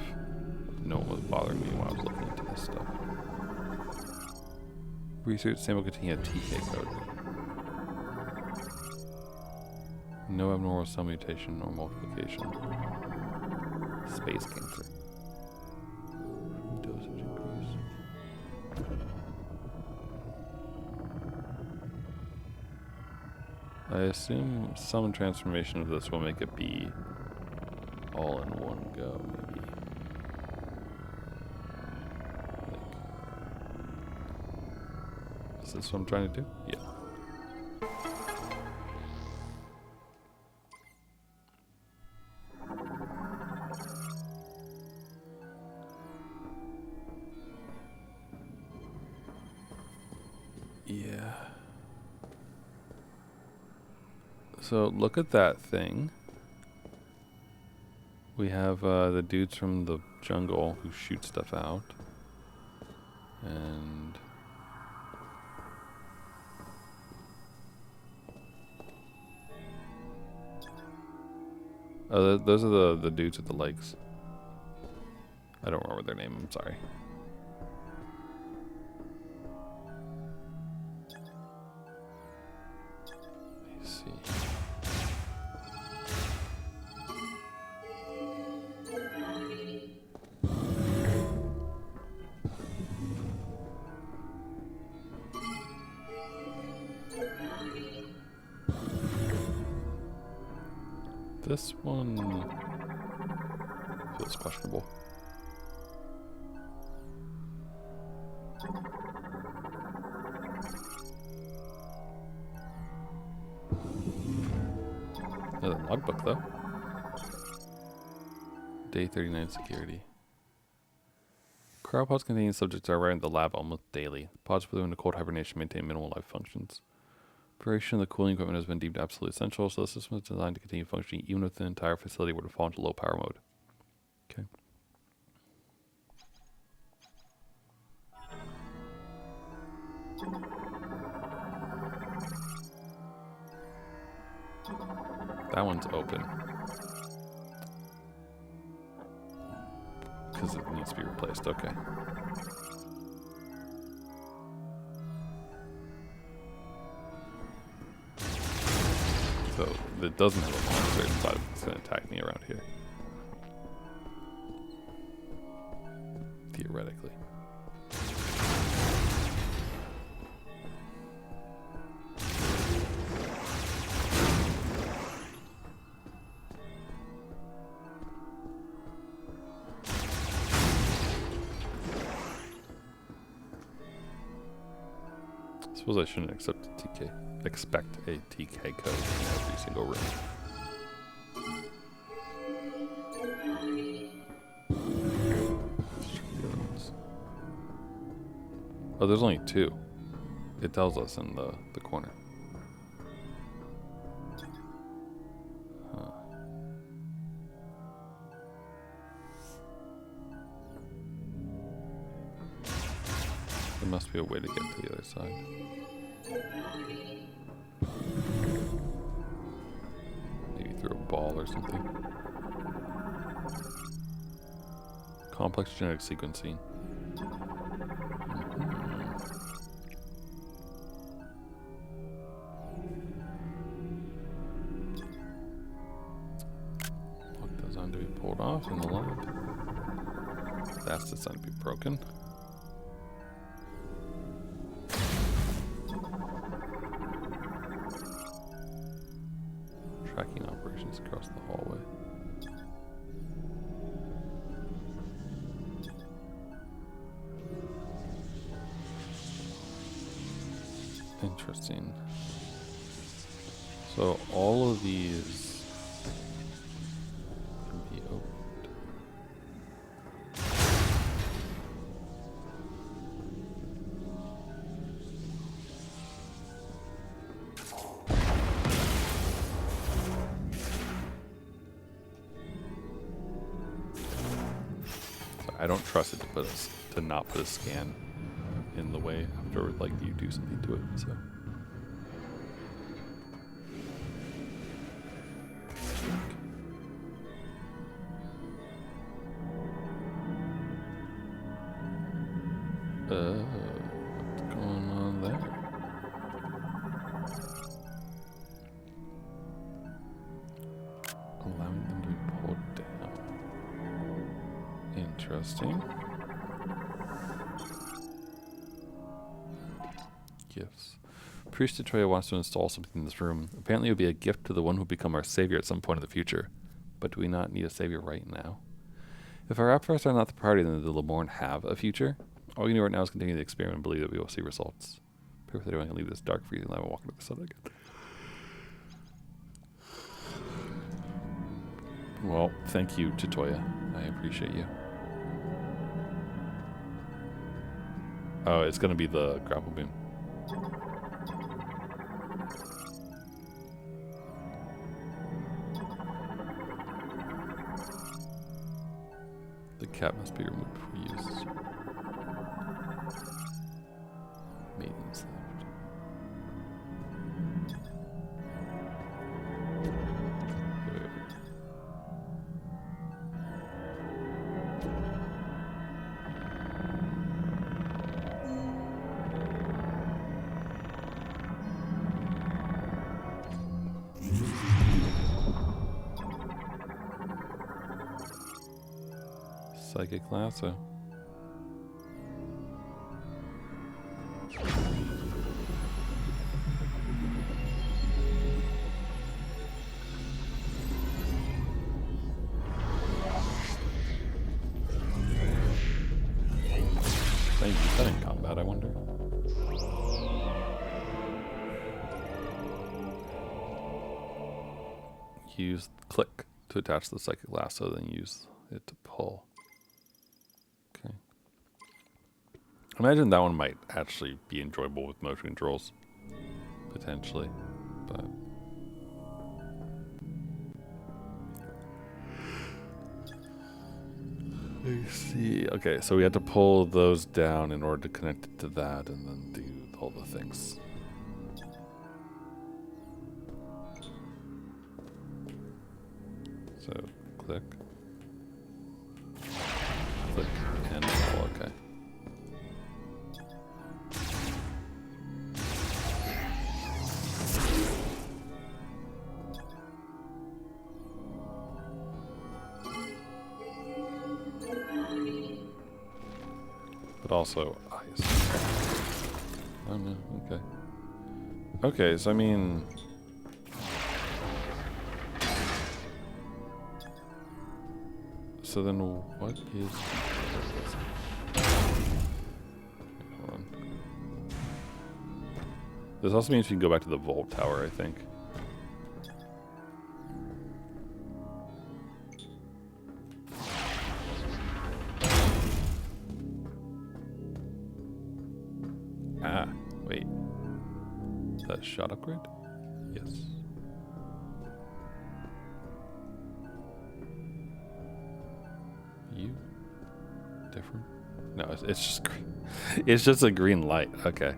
A: no one was bothering me while I was looking into this stuff. Research sample containing a TK code. No abnormal cell mutation or multiplication. Space cancer. Dosage increase. I assume some transformation of this will make it be all in one go, maybe. Is this what I'm trying to do? Yeah. Yeah. So look at that thing. We have the dudes from the jungle who shoot stuff out. And those are the dudes with the legs. I don't remember their name, I'm sorry. Let me see. This one feels questionable. Another logbook though. Day 39 security. Cryopods containing subjects are arriving at the lab almost daily. The pods put them into cold hibernation maintain minimal life functions. Operation of the cooling equipment has been deemed absolutely essential, so the system is designed to continue functioning even if the entire facility were to fall into low power mode. Okay. That one's open. Because it needs to be replaced, okay. So it doesn't have a monster inside of it that's going to attack me around here. Theoretically. I suppose I shouldn't expect a TK code in every single room. Oh, there's only 2. It tells us in the corner. Huh. There must be a way to get to the other side. Maybe through a ball or something. Complex genetic sequencing. Look, designed to be pulled off in the lab. That's designed to be broken. Tracking operations across the hallway. Interesting. So all of these can be opened. I don't trust it to not put a scan in the way after like you do something to it. So what's going on there? Allowing them to be pulled down. Interesting. Gifts. Priest Troya wants to install something in this room. Apparently it would be a gift to the one who will become our savior at some point in the future. But do we not need a savior right now? If our efforts are not the priority, then the Leborn have a future. All we need right now is continue the experiment and believe that we will see results. Perfectly, I can leave this dark, freezing lab and walk into the sun again. Well, thank you, Chitoya. I appreciate you. Oh, it's gonna be the grapple beam. The cap must be removed before use. Maidens left. Psychic lasso. combat, I wonder. Use click to attach the psychic lasso, then use it to pull. Okay. Imagine that one might actually be enjoyable with motion controls. Potentially. But let's see. Okay, so we had to pull those down in order to connect it to that and then do all the things. So click, click, and pull. Okay. But also eyes. Oh no. Okay. Okay. So I mean. So then what is... Hold on. This also means we can go back to the vault tower, I think. Ah, wait. Is that a shot upgrade? Yes. You different? No, it's just green. It's just a green light. Okay.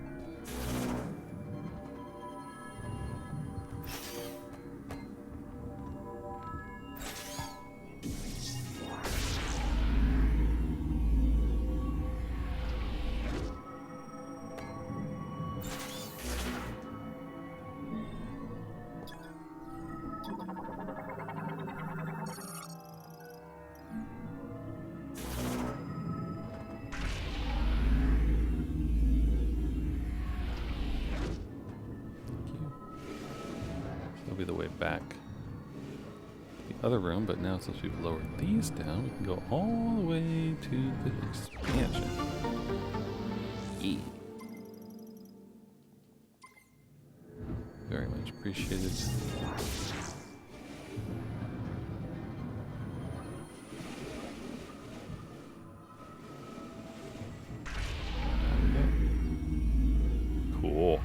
A: That'll be the way back. The other room, but now since we've lowered these down, we can go all the way to the expansion. E. Very much appreciated. Cool.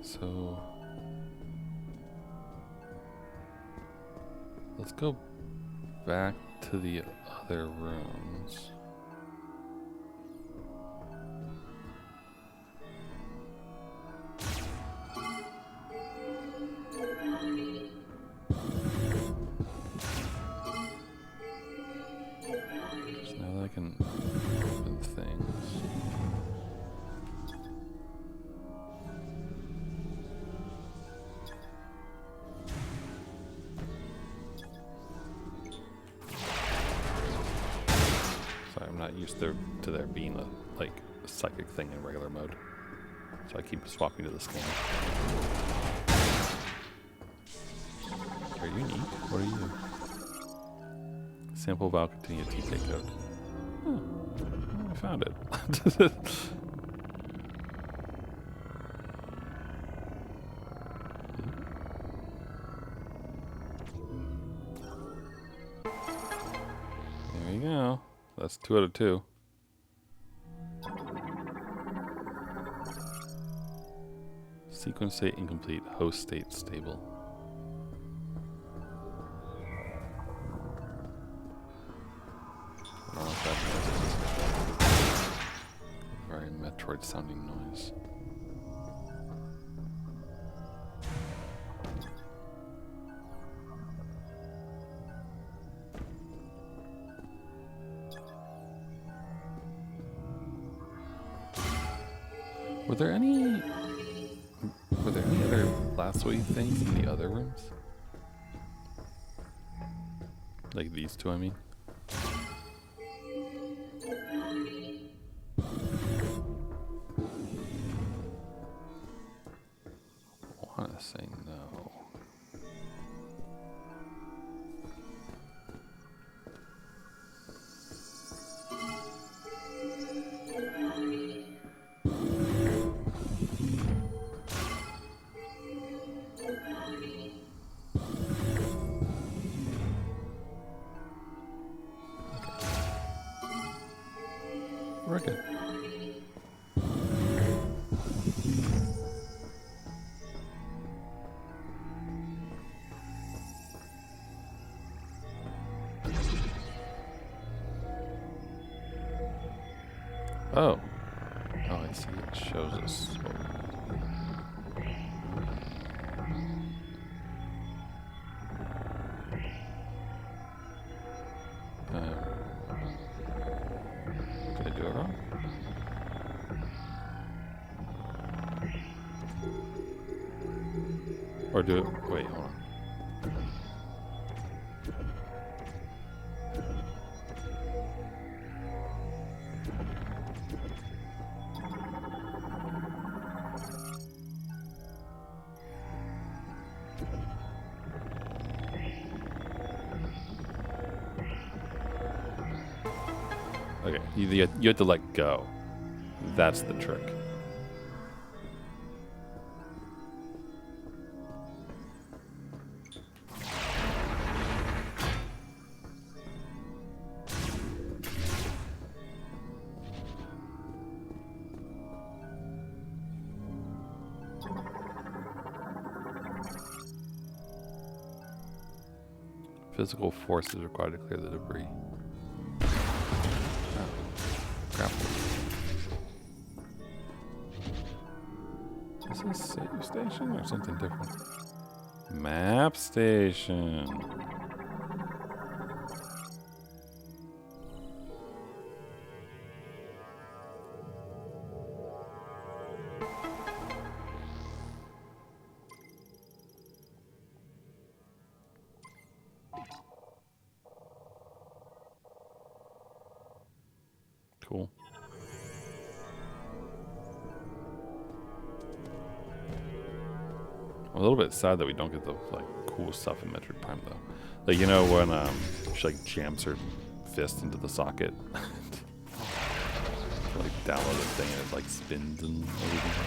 A: So let's go back to the other rooms. So now that I can open things. I'm not used to there being a psychic thing in regular mode, so I keep swapping to the scan. Are you neat? What are you? Sample Val continue TK code. Oh, I found it. There you go. That's 2 out of 2. Sequence state incomplete. Host state stable. I don't know what that noise is. Very Metroid sounding noise. Were there any other lasso-y things in the other rooms? Like these two, I mean. I want to say no. We're good. Oh. Oh, I see. It shows us. Did I do it wrong? Or do it? Wait, hold on. Okay, you have to let go. That's the trick. Physical force is required to clear the debris. Oh, grapple. Is this save station or something different? Map station. Cool. I'm a little bit sad that we don't get the like cool stuff in Metroid Prime though. Like you know when she like jams her fist into the socket, like download the thing and it like spins and everything.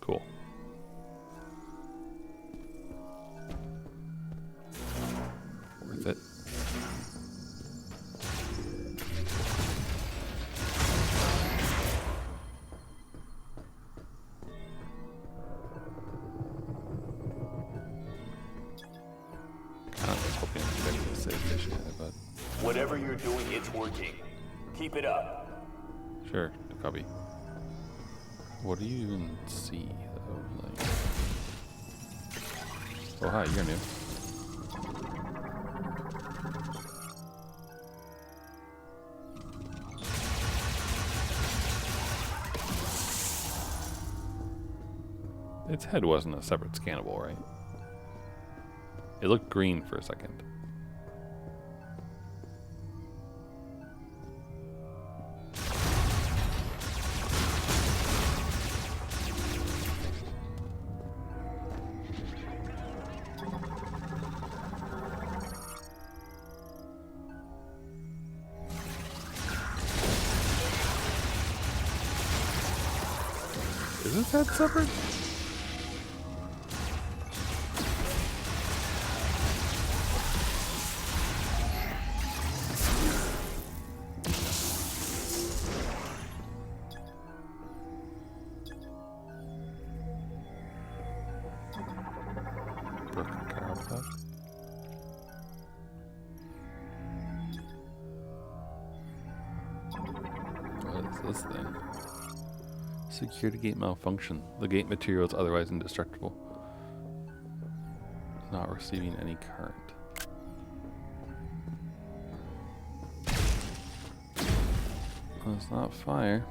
A: Cool. Worth it. I was hoping to get to the save station, but
E: Whatever you're doing, it's working. Keep it up.
A: sure, probably. What do you even see though? Like, oh hi, you're new. Its head wasn't a separate scannable, right? It looked green for a second. Is this head separate? Broken car puck. What is this thing? Security gate malfunction. The gate material is otherwise indestructible. Not receiving any current. Well, it's not fire.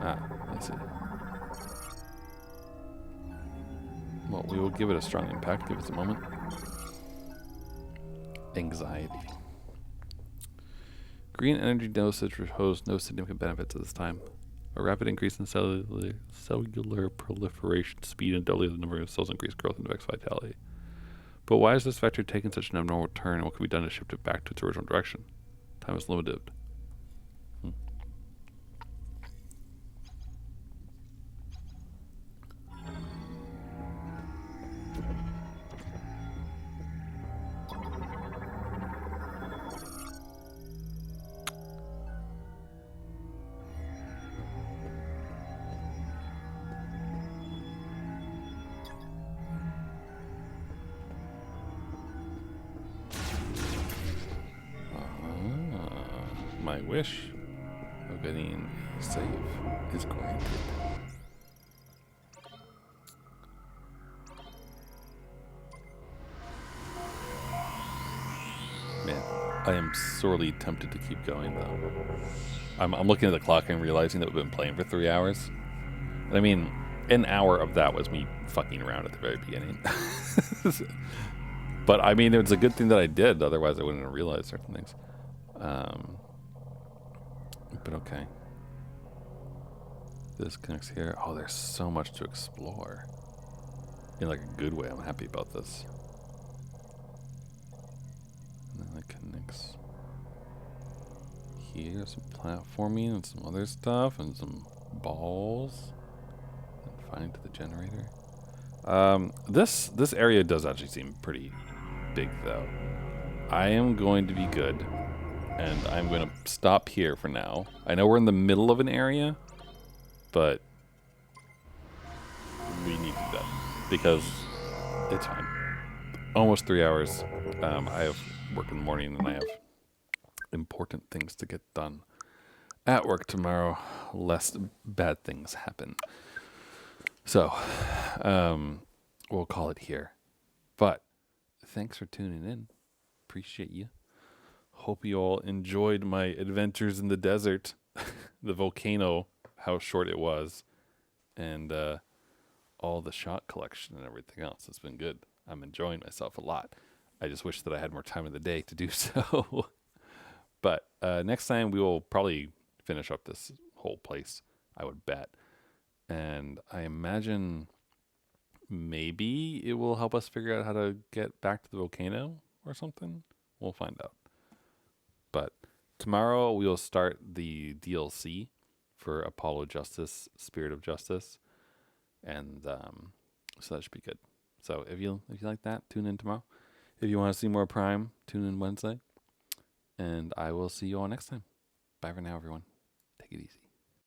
A: Ah, I see. Well, we will give it a strong impact. Give us a moment. anxiety. Green energy dosage proposed no significant benefits at this time. A rapid increase in cellular proliferation speed and doubling the number of cells increase growth and index vitality. But why is this vector taking such an abnormal turn, and what can be done to shift it back to its original direction? Time is limited. My wish of getting a save is granted. Man, I am sorely tempted to keep going though. I'm looking at the clock and realizing that we've been playing for 3 hours. And I mean, an hour of that was me fucking around at the very beginning. But I mean, it was a good thing that I did. Otherwise, I wouldn't have realized certain things. But okay. This connects here. Oh, there's so much to explore. In like a good way. I'm happy about this. And then it connects here. Some platforming and some other stuff and some balls. And finally to the generator. This area does actually seem pretty big though. I am going to be good. And I'm going to stop here for now. I know we're in the middle of an area, but we need to be done because it's fine. Almost 3 hours. I have work in the morning and I have important things to get done at work tomorrow, lest bad things happen. So, we'll call it here. But thanks for tuning in. Appreciate you. Hope you all enjoyed my adventures in the desert, the volcano, how short it was, and all the shot collection and everything else. It's been good. I'm enjoying myself a lot. I just wish that I had more time in the day to do so. But next time we will probably finish up this whole place, I would bet. And I imagine maybe it will help us figure out how to get back to the volcano or something. We'll find out. But tomorrow we will start the DLC for Apollo Justice, Spirit of Justice, and so that should be good. So if you like that, tune in tomorrow. If you want to see more Prime, tune in Wednesday, and I will see you all next time. Bye for now, everyone. Take it easy.